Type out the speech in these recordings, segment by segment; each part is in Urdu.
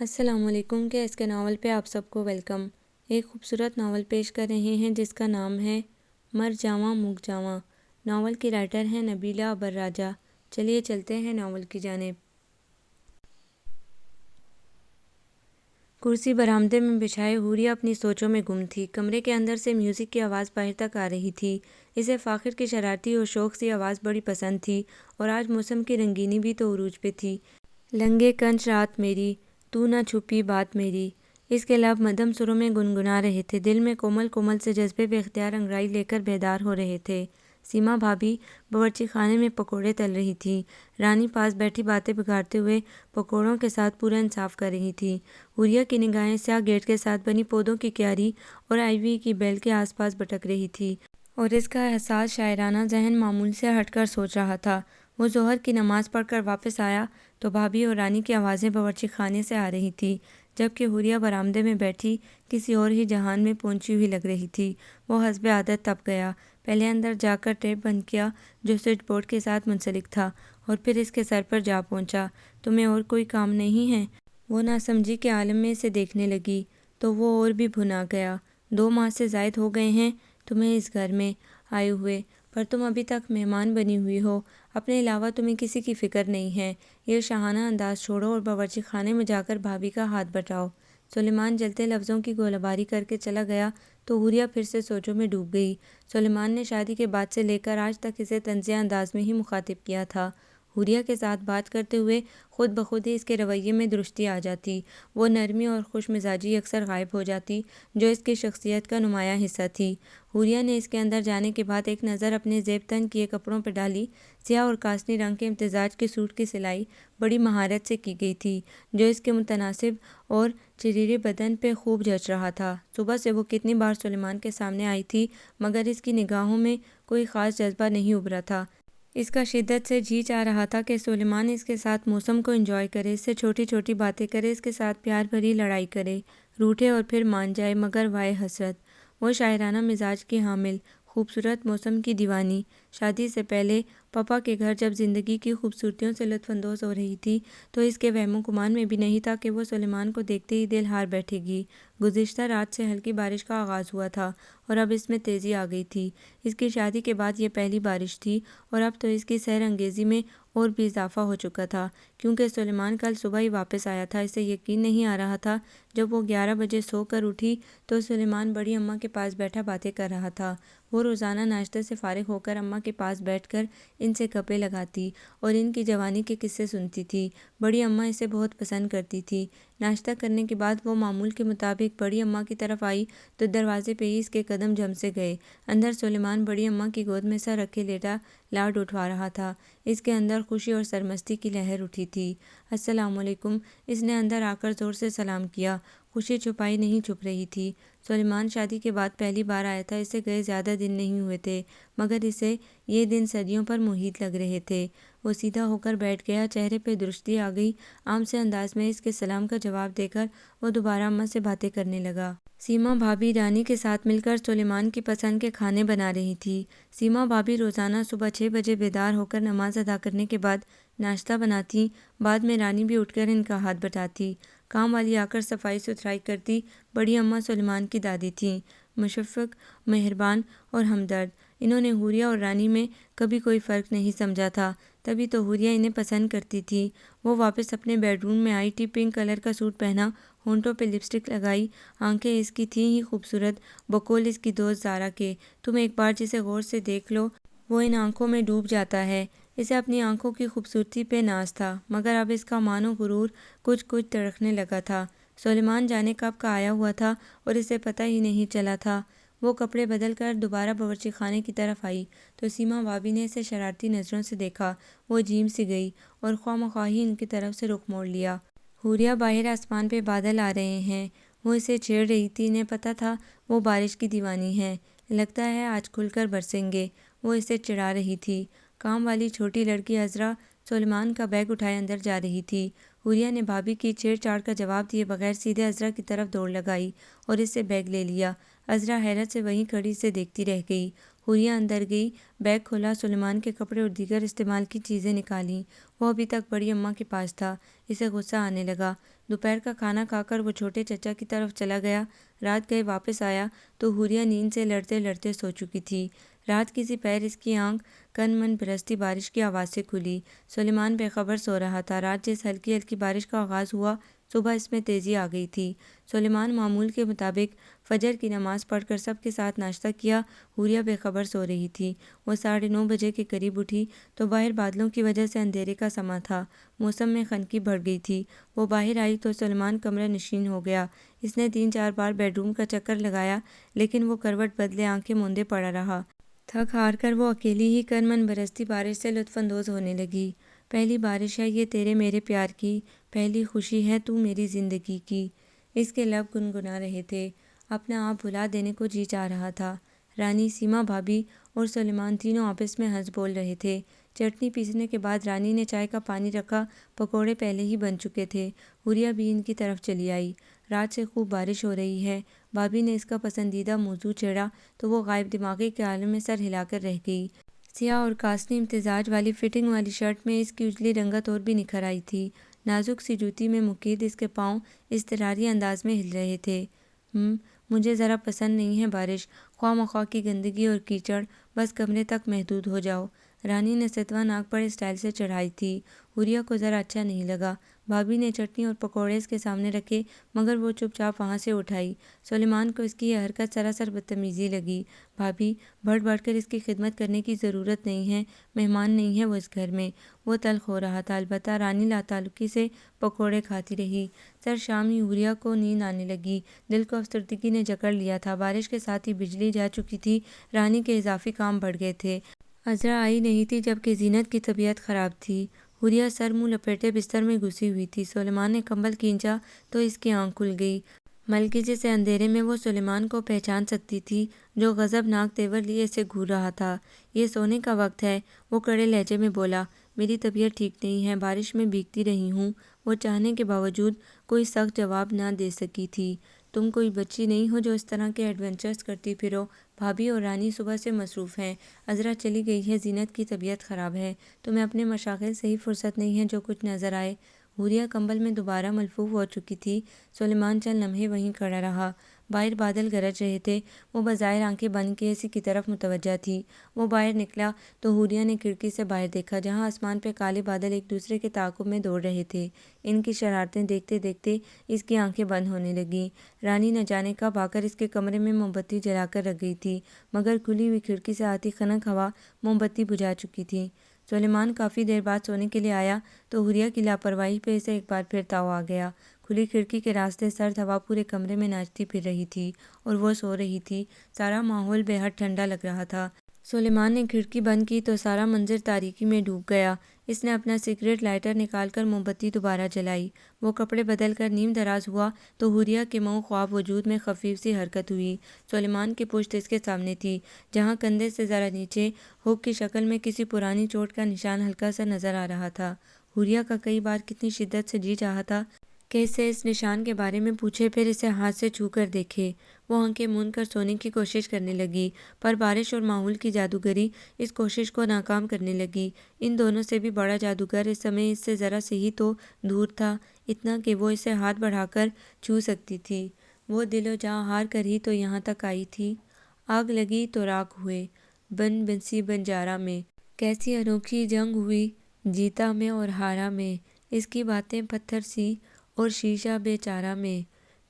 السلام علیکم کے اس کے ناول پہ آپ سب کو ویلکم۔ ایک خوبصورت ناول پیش کر رہے ہیں جس کا نام ہے مر جاواں مک جاواں۔ ناول کی رائٹر ہیں نبیلہ ابرراجہ۔ چلیے چلتے ہیں ناول کی جانب۔ کرسی برآمدے میں بچھائے حوریہ اپنی سوچوں میں گم تھی۔ کمرے کے اندر سے میوزک کی آواز باہر تک آ رہی تھی۔ اسے فاخر کی شرارتی اور شوق سی آواز بڑی پسند تھی، اور آج موسم کی رنگینی بھی تو عروج پہ تھی۔ لنگے کنچ رات میری، تو نہ چھپی بات میری۔ اس کے لب مدھم سروں میں گنگنا رہے تھے، دل میں کومل کومل سے جذبے بے اختیار انگڑائی لے کر بیدار ہو رہے تھے۔ سیما بھابھی باورچی خانے میں پکوڑے تل رہی تھی۔ رانی پاس بیٹھی باتیں بگاڑتے ہوئے پکوڑوں کے ساتھ پورا انصاف کر رہی تھی۔ حوریہ کی نگاہیں سیاہ گیٹ کے ساتھ بنی پودوں کی کیاری اور آئیوری کی بیل کے آس پاس بھٹک رہی تھی، اور اس کا حساس شاعرانہ ذہن معمول سے ہٹ کر سوچ رہا تھا۔ وہ ظہر کی نماز پڑھ کر واپس آیا تو بھابھی اور رانی کی آوازیں باورچی خانے سے آ رہی تھیں، جبکہ حوریہ برآمدے میں بیٹھی کسی اور ہی جہان میں پہنچی ہوئی لگ رہی تھی۔ وہ حسب عادت تپ گیا۔ پہلے اندر جا کر ٹیپ بند کیا جو سوئچ بورڈ کے ساتھ منسلک تھا، اور پھر اس کے سر پر جا پہنچا۔ تمہیں اور کوئی کام نہیں ہے؟ وہ ناسمجھی کے عالم میں اسے دیکھنے لگی تو وہ اور بھی بھنا گیا۔ 2 ماہ سے زائد ہو گئے ہیں تمہیں اس گھر میں آئے ہوئے، پر تم ابھی تک مہمان بنی ہوئی ہو۔ اپنے علاوہ تمہیں کسی کی فکر نہیں ہے۔ یہ شاہانہ انداز چھوڑو اور باورچی خانے میں جا کر بھابھی کا ہاتھ بٹاؤ۔ سلیمان جلتے لفظوں کی گولہ باری کر کے چلا گیا تو حوریہ پھر سے سوچوں میں ڈوب گئی۔ سلیمان نے شادی کے بعد سے لے کر آج تک اسے طنزیہ انداز میں ہی مخاطب کیا تھا۔ حوریہ کے ساتھ بات کرتے ہوئے خود بخود ہی اس کے رویے میں درستی آ جاتی۔ وہ نرمی اور خوش مزاجی اکثر غائب ہو جاتی جو اس کی شخصیت کا نمایاں حصہ تھی۔ حوریہ نے اس کے اندر جانے کے بعد ایک نظر اپنے زیب تن کیے کپڑوں پہ ڈالی۔ سیاہ اور کاسنی رنگ کے امتزاج کے سوٹ کی سلائی بڑی مہارت سے کی گئی تھی، جو اس کے متناسب اور چریرے بدن پہ خوب جچ رہا تھا۔ صبح سے وہ کتنی بار سلیمان کے سامنے آئی تھی، مگر اس کی نگاہوں میں کوئی خاص جذبہ نہیں ابھرا تھا۔ اس کا شدت سے جی چاہ رہا تھا کہ سلیمان اس کے ساتھ موسم کو انجوائے کرے، اس سے چھوٹی چھوٹی باتیں کرے، اس کے ساتھ پیار بھری لڑائی کرے، روٹھے اور پھر مان جائے، مگر وائے حسرت! وہ شاعرانہ مزاج کی حامل، خوبصورت موسم کی دیوانی، شادی سے پہلے پاپا کے گھر جب زندگی کی خوبصورتیوں سے لطف اندوز ہو رہی تھی تو اس کے وہم و گمان میں بھی نہیں تھا کہ وہ سلیمان کو دیکھتے ہی دل ہار بیٹھے گی۔ گزشتہ رات سے ہلکی بارش کا آغاز ہوا تھا اور اب اس میں تیزی آ گئی تھی۔ اس کی شادی کے بعد یہ پہلی بارش تھی، اور اب تو اس کی سحر انگیزی میں اور بھی اضافہ ہو چکا تھا، کیونکہ سلیمان کل صبح ہی واپس آیا تھا۔ اسے یقین نہیں آ رہا تھا۔ جب وہ 11 بجے سو کر اٹھی تو سلیمان بڑی اماں کے پاس بیٹھا باتیں کر رہا تھا۔ وہ روزانہ ناشتے سے فارغ ہو کر اماں کے پاس بیٹھ کر ان سے گپیں لگاتی اور ان کی جوانی کے قصے سنتی تھی۔ بڑی اماں اسے بہت پسند کرتی تھی۔ ناشتہ کرنے کے بعد وہ معمول کے مطابق بڑی اماں کی طرف آئی تو دروازے پہ ہی اس کے قدم جم سے گئے۔ اندر سلیمان بڑی اماں کی گود میں سر رکھے لیٹا لاڈ اٹھوا رہا تھا۔ اس کے اندر خوشی اور سرمستی کی لہر اٹھی تھی۔ السلام علیکم! اس نے اندر آ کر زور سے سلام کیا۔ خوشی چھپائی نہیں چھپ رہی تھی۔ سلیمان شادی کے بعد پہلی بار آیا تھا۔ اسے گئے زیادہ دن نہیں ہوئے تھے، مگر اسے یہ دن صدیوں پر محیط لگ رہے تھے۔ وہ سیدھا ہو کر بیٹھ گیا، چہرے پہ درستی آ گئی۔ عام سے انداز میں اس کے سلام کا جواب دے کر وہ دوبارہ اماں سے باتیں کرنے لگا۔ سیما بھابھی رانی کے ساتھ مل کر سلیمان کی پسند کے کھانے بنا رہی تھی۔ سیما بھابھی روزانہ صبح 6 بجے بیدار ہو کر نماز ادا کرنے کے بعد ناشتہ بناتی، بعد میں رانی بھی اٹھ کر ان کا ہاتھ بٹاتی۔ کام والی آ کر صفائی ستھرائی کرتی۔ بڑی اماں سلیمان کی دادی تھیں، مشفق، مہربان اور ہمدرد۔ انہوں نے حوریہ اور رانی میں کبھی کوئی فرق نہیں سمجھا تھا، تبھی تو حوریہ انہیں پسند کرتی تھی۔ وہ واپس اپنے بیڈ روم میں آئی، پنک کلر کا سوٹ پہنا، ہونٹوں پہ لپسٹک لگائی۔ آنکھیں اس کی تھیں ہی خوبصورت، بقول اس کی دوست زارا کے۔ تم ایک بار جسے غور سے دیکھ لو وہ ان آنکھوں میں ڈوب جاتا ہے۔ اسے اپنی آنکھوں کی خوبصورتی پہ ناز تھا، مگر اب اس کا مان و غرور کچھ کچھ تڑکنے لگا تھا۔ سلیمان جانے کب کا آیا ہوا تھا اور اسے پتہ ہی نہیں چلا تھا۔ وہ کپڑے بدل کر دوبارہ باورچی خانے کی طرف آئی تو سیما بھابھی نے اسے شرارتی نظروں سے دیکھا۔ وہ عجیب سی گئی اور خواہ مخواہ ہی ان کی طرف سے رخ موڑ لیا۔ حوریہ باہر آسمان پہ بادل آ رہے ہیں، وہ اسے چھیڑ رہی تھی۔ انہیں پتہ تھا وہ بارش کی دیوانی ہے، لگتا ہے آج کھل کر برسیں گے۔ وہ اسے چڑھا رہی تھی۔ کام والی چھوٹی لڑکی عذرا سلیمان کا بیگ اٹھائے اندر جا رہی تھی۔ حوریہ نے بھابھی کی چھیڑ چھاڑ کا جواب دیے بغیر سیدھے عذرا کی طرف دوڑ لگائی اور اس سے بیگ لے لیا۔ عذرا حیرت سے وہیں کھڑی اسے دیکھتی رہ گئی۔ حوریہ اندر گئی، بیگ کھولا، سلیمان کے کپڑے اور دیگر استعمال کی چیزیں نکالیں۔ وہ ابھی تک بڑی اماں کے پاس تھا۔ اسے غصہ آنے لگا۔ دوپہر کا کھانا کھا کر وہ چھوٹے چچا کی طرف چلا گیا۔ رات گئے واپس آیا تو حوریہ نیند سے لڑتے لڑتے سو چکی تھی۔ رات کسی پیر اس کی آنکھ کن من برستی بارش کی آواز سے کھلی۔ سلیمان بے خبر سو رہا تھا۔ رات جس ہلکی ہلکی بارش کا آغاز ہوا، صبح اس میں تیزی آ گئی تھی۔ سلیمان معمول کے مطابق فجر کی نماز پڑھ کر سب کے ساتھ ناشتہ کیا۔ حوریہ بے خبر سو رہی تھی۔ وہ 9:30 بجے کے قریب اٹھی تو باہر بادلوں کی وجہ سے اندھیرے کا سما تھا۔ موسم میں خنکی بڑھ گئی تھی۔ وہ باہر آئی تو سلیمان کمرہ نشین ہو گیا۔ اس نے 3-4 بار بیڈ روم کا چکر لگایا، لیکن وہ کروٹ بدلے آنکھیں موندے پڑا رہا۔ تھک ہار کر وہ اکیلی ہی کن من برستی بارش سے لطف اندوز ہونے لگی۔ پہلی بارش ہے یہ تیرے میرے پیار کی، پہلی خوشی ہے تو میری زندگی کی۔ اس کے لب گنگنا رہے تھے۔ اپنا آپ بھلا دینے کو جی چاہ رہا تھا۔ رانی، سیما بھابھی اور سلیمان تینوں آپس میں ہنس بول رہے تھے۔ چٹنی پیسنے کے بعد رانی نے چائے کا پانی رکھا، پکوڑے پہلے ہی بن چکے تھے۔ حوریہ بھی ان کی طرف چلی آئی۔ رات سے خوب بارش ہو رہی ہے۔ بھابھی نے اس کا پسندیدہ موضوع چھیڑا تو وہ غائب دماغی کے عالم میں سر ہلا کر رہ گئی۔ سیاہ اور کاسنی امتزاج والی فٹنگ والی شرٹ میں اس کی اجلی رنگت اور بھی نکھر آئی تھی۔ نازک سی جوتی میں مقید اس کے پاؤں اضطراری انداز میں ہل رہے تھے۔ مجھے ذرا پسند نہیں ہے بارش، خواہ مخواہ کی گندگی اور کیچڑ، بس کمرے تک محدود ہو جاؤ۔ رانی نے ستوا ناک بڑے اسٹائل سے چڑھائی تھی۔ حوریہ کو ذرا اچھا نہیں لگا۔ بھابھی نے چٹنی اور پکوڑے اس کے سامنے رکھے، مگر وہ چپ چاپ وہاں سے اٹھائی۔ سلیمان کو اس کی یہ حرکت سراسر بدتمیزی لگی۔ بھابھی، بڑھ بڑھ کر اس کی خدمت کرنے کی ضرورت نہیں ہے، مہمان نہیں ہے وہ اس گھر میں۔ وہ تلخ ہو رہا تھا، البتہ رانی لاتعلقی سے پکوڑے کھاتی رہی۔ سر شام ہی حوریہ کو نیند آنے لگی۔ دل کو افسردگی نے جکڑ لیا تھا۔ بارش کے ساتھ ہی بجلی جا چکی تھی۔ رانی کے اضافی کام بڑھ گئے تھے۔ عذرا آئی نہیں تھی جبکہ زینت کی طبیعت خراب تھی۔ حوریہ سر منہ لپیٹے بستر میں گھسی ہوئی تھی۔ سلیمان نے کمبل کھینچا تو اس کی آنکھ کھل گئی۔ ملکیزے سے اندھیرے میں وہ سلیمان کو پہچان سکتی تھی، جو غضبناک تیور لیے اسے گھور رہا تھا۔ یہ سونے کا وقت ہے، وہ کڑے لہجے میں بولا۔ میری طبیعت ٹھیک نہیں ہے، بارش میں بھیگتی رہی ہوں۔ وہ چاہنے کے باوجود کوئی سخت جواب نہ دے سکی تھی۔ تم کوئی بچی نہیں ہو جو اس طرح کے ایڈونچرز کرتی پھرو۔ بھابھی اور رانی صبح سے مصروف ہیں۔ عذرا چلی گئی ہے، زینت کی طبیعت خراب ہے۔ تمہیں اپنے مشاغل سے ہی فرصت نہیں ہے جو کچھ نظر آئے۔ حوریہ کمبل میں دوبارہ ملفوف ہو چکی تھی۔ سلیمان چند لمحے وہیں کھڑا رہا۔ باہر بادل گرج رہے تھے۔ وہ بظاہر آنکھیں بند کیے اسی کی طرف متوجہ تھی۔ وہ باہر نکلا تو حوریہ نے کھڑکی سے باہر دیکھا، جہاں آسمان پہ کالے بادل ایک دوسرے کے تعاقب میں دوڑ رہے تھے۔ ان کی شرارتیں دیکھتے دیکھتے اس کی آنکھیں بند ہونے لگیں۔ رانی نہ جانے کب آ کر اس کے کمرے میں موم بتی جلا کر رکھ گئی تھی، مگر کھلی ہوئی کھڑکی سے آتی خنک ہوا موم بتی بجھا چکی تھی۔ سلیمان کافی دیر بعد سونے کے لیے آیا تو حوریہ کی لاپرواہی پہ اسے ایک بار پھر تاؤ آ گیا۔ کھلی کھڑکی کے راستے سرد ہوا پورے کمرے میں ناچتی پھر رہی تھی اور وہ سو رہی تھی۔ سارا ماحول بے حد ٹھنڈا لگ رہا تھا۔ سلیمان نے کھڑکی بند کی تو سارا منظر تاریکی میں ڈوب گیا۔ اس نے اپنا سگریٹ لائٹر نکال کر موم بتی دوبارہ جلائی۔ وہ کپڑے بدل کر نیم دراز ہوا تو حوریہ کے مئو خواب وجود میں خفیف سی حرکت ہوئی۔ سلیمان کی پشت اس کے سامنے تھی، جہاں کندھے سے ذرا نیچے ہک کی شکل میں کسی پرانی چوٹ کا نشان ہلکا سا نظر آ رہا تھا۔ حوریہ کا کئی بار کتنی شدت سے جی چاہا تھا کہ اس سے اس نشان کے بارے میں پوچھے، پھر اسے ہاتھ سے چھو کر دیکھے۔ وہ آنکھیں موند کر سونے کی کوشش کرنے لگی، پر بارش اور ماحول کی جادوگری اس کوشش کو ناکام کرنے لگی۔ ان دونوں سے بھی بڑا جادوگر اس سمے اس سے ذرا سے ہی تو دور تھا، اتنا کہ وہ اسے ہاتھ بڑھا کر چھو سکتی تھی۔ وہ دل و جاں ہار کر ہی تو یہاں تک آئی تھی۔ آگ لگی تو راکھ ہوئے، بن بنسی بنجارہ میں۔ کیسی انوکھی جنگ ہوئی جیتا میں اور ہارا میں، اس کی باتیں پتھر سی اور شیشہ بے چارہ میں۔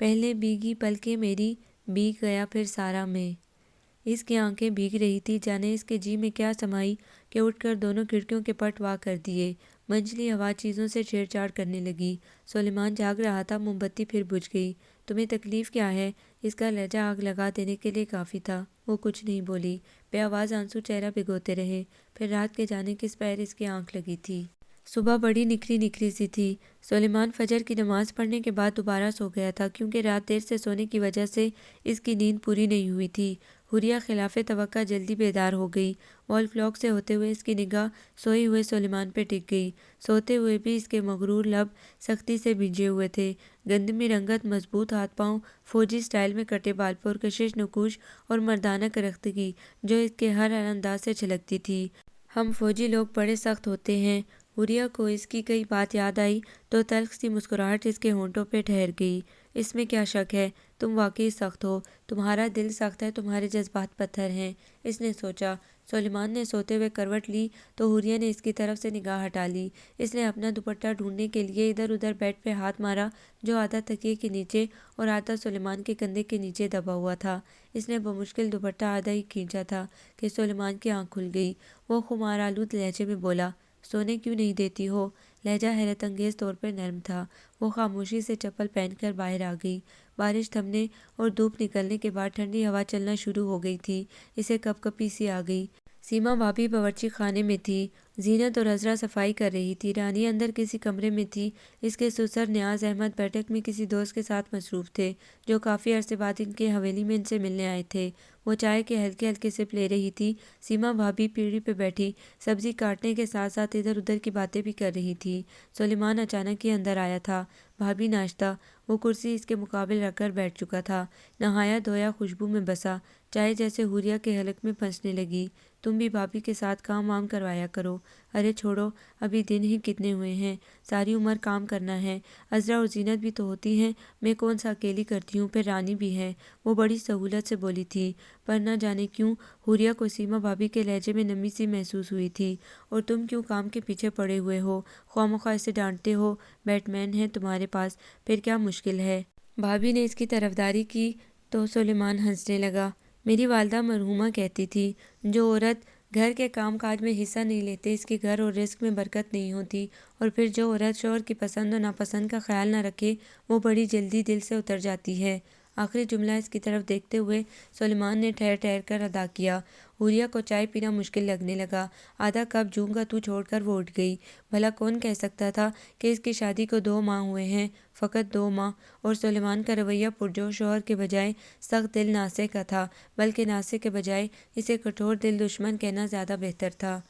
پہلے بھیگی پلکیں میری، بھیگ گیا پھر سارا میں۔ اس کی آنکھیں بھیگ رہی تھی، جانے اس کے جی میں کیا سمائی کہ اٹھ کر دونوں کھڑکیوں کے پٹ وا کر دیے۔ منجلی ہوا چیزوں سے چھیڑ چھاڑ کرنے لگی۔ سلیمان جاگ رہا تھا۔ موم بتی پھر بجھ گئی۔ تمہیں تکلیف کیا ہے؟ اس کا لہجہ آگ لگا دینے کے لیے کافی تھا۔ وہ کچھ نہیں بولی۔ بے آواز آنسو چہرہ بھگوتے رہے۔ پھر رات کے جانے کس پہر اس کی آنکھ لگی تھی۔ صبح بڑی نکھری نکھری سی تھی۔ سلیمان فجر کی نماز پڑھنے کے بعد دوبارہ سو گیا تھا، کیونکہ رات دیر سے سونے کی وجہ سے اس کی نیند پوری نہیں ہوئی تھی۔ حوریہ خلاف توقع جلدی بیدار ہو گئی۔ وال کلاک سے ہوتے ہوئے اس کی نگاہ سوئے ہوئے سلیمان پہ ٹک گئی۔ سوتے ہوئے بھی اس کے مغرور لب سختی سے بھیجے ہوئے تھے۔ گندمی رنگت، مضبوط ہاتھ پاؤں، فوجی سٹائل میں کٹے بال، پرکشش نقوش اور مردانہ کرختگی جو اس کے ہر انداز سے چھلکتی تھی۔ ہم فوجی لوگ بڑے سخت ہوتے ہیں۔ حوریہ کو اس کی کئی بات یاد آئی تو تلخ سی مسکراہٹ اس کے ہونٹوں پہ ٹھہر گئی۔ اس میں کیا شک ہے، تم واقعی سخت ہو، تمہارا دل سخت ہے، تمہارے جذبات پتھر ہیں، اس نے سوچا۔ سلیمان نے سوتے ہوئے کروٹ لی تو حوریہ نے اس کی طرف سے نگاہ ہٹا لی۔ اس نے اپنا دوپٹہ ڈھونڈنے کے لیے ادھر ادھر بیڈ پہ ہاتھ مارا جو آدھا تکیے کے نیچے اور آدھا سلیمان کے کندھے کے نیچے دبا ہوا تھا۔ اس نے بمشکل دوپٹہ آدھا ہی کھینچا تھا کہ سلیمان کی آنکھ کھل گئی۔ وہ خمار آلود لہجے میں بولا، سونے کیوں نہیں دیتی ہو؟ لہجہ حیرت انگیز طور پر نرم تھا۔ وہ خاموشی سے چپل پہن کر باہر آ گئی۔ بارش تھمنے اور دھوپ نکلنے کے بعد ٹھنڈی ہوا چلنا شروع ہو گئی تھی۔ اسے کپ کپی سی آ گئی۔ سیما بھابھی باورچی خانے میں تھی۔ زینت اور عذرا صفائی کر رہی تھی۔ رانی اندر کسی کمرے میں تھی۔ اس کے سسر نیاز احمد بیٹھک میں کسی دوست کے ساتھ مصروف تھے جو کافی عرصے بعد ان کی حویلی میں ان سے ملنے آئے تھے۔ وہ چائے کے ہلکے ہلکے سپ لے رہی تھی۔ سیما بھابھی پیڑھی پہ بیٹھی سبزی کاٹنے کے ساتھ ساتھ ادھر ادھر کی باتیں بھی کر رہی تھی۔ سلیمان اچانک ہی اندر آیا تھا۔ بھابھی ناشتہ۔ وہ کرسی اس کے مقابل رکھ کر بیٹھ چکا تھا۔ نہایا دھویا خوشبو میں بسا چائے جیسے حوریہ کے حلق میں پھنسنے لگی۔ تم بھی بھابھی کے ساتھ کام وام کروایا کرو۔ ارے چھوڑو، ابھی دن ہی کتنے ہوئے ہیں، ساری عمر کام کرنا ہے۔ عذرا اور زینت بھی تو ہوتی ہیں، میں کون سا اکیلی کرتی ہوں، پھر رانی بھی ہے۔ وہ بڑی سہولت سے بولی تھی، پر نہ جانے کیوں حوریہ کو سیما بھابھی کے لہجے میں نمی سی محسوس ہوئی تھی۔ اور تم کیوں کام کے پیچھے پڑے ہوئے ہو، خواہ مخواہ اسے ڈانٹتے ہو؟ بیٹ مین ہے تمہارے پاس، پھر کیا مشکل ہے؟ بھابھی نے اس کی طرفداری کی تو سلیمان ہنسنے لگا۔ میری والدہ مرحومہ کہتی تھی، جو عورت گھر کے کام کاج میں حصہ نہیں لیتے اس کے گھر اور رزق میں برکت نہیں ہوتی، اور پھر جو عورت شوہر کی پسند و ناپسند کا خیال نہ رکھے وہ بڑی جلدی دل سے اتر جاتی ہے۔ آخری جملہ اس کی طرف دیکھتے ہوئے سلیمان نے ٹھہر ٹھہر کر ادا کیا۔ حوریہ کو چائے پینا مشکل لگنے لگا۔ آدھا کپ جوں کا تو چھوڑ کر وہ اٹھ گئی۔ بھلا کون کہہ سکتا تھا کہ اس کی شادی کو 2 ماہ ہوئے ہیں، فقط 2 ماہ، اور سلیمان کا رویہ پرجوش شوہر کے بجائے سخت دل ناصح کا تھا، بلکہ ناصح کے بجائے اسے کٹھور دل دشمن کہنا زیادہ بہتر تھا۔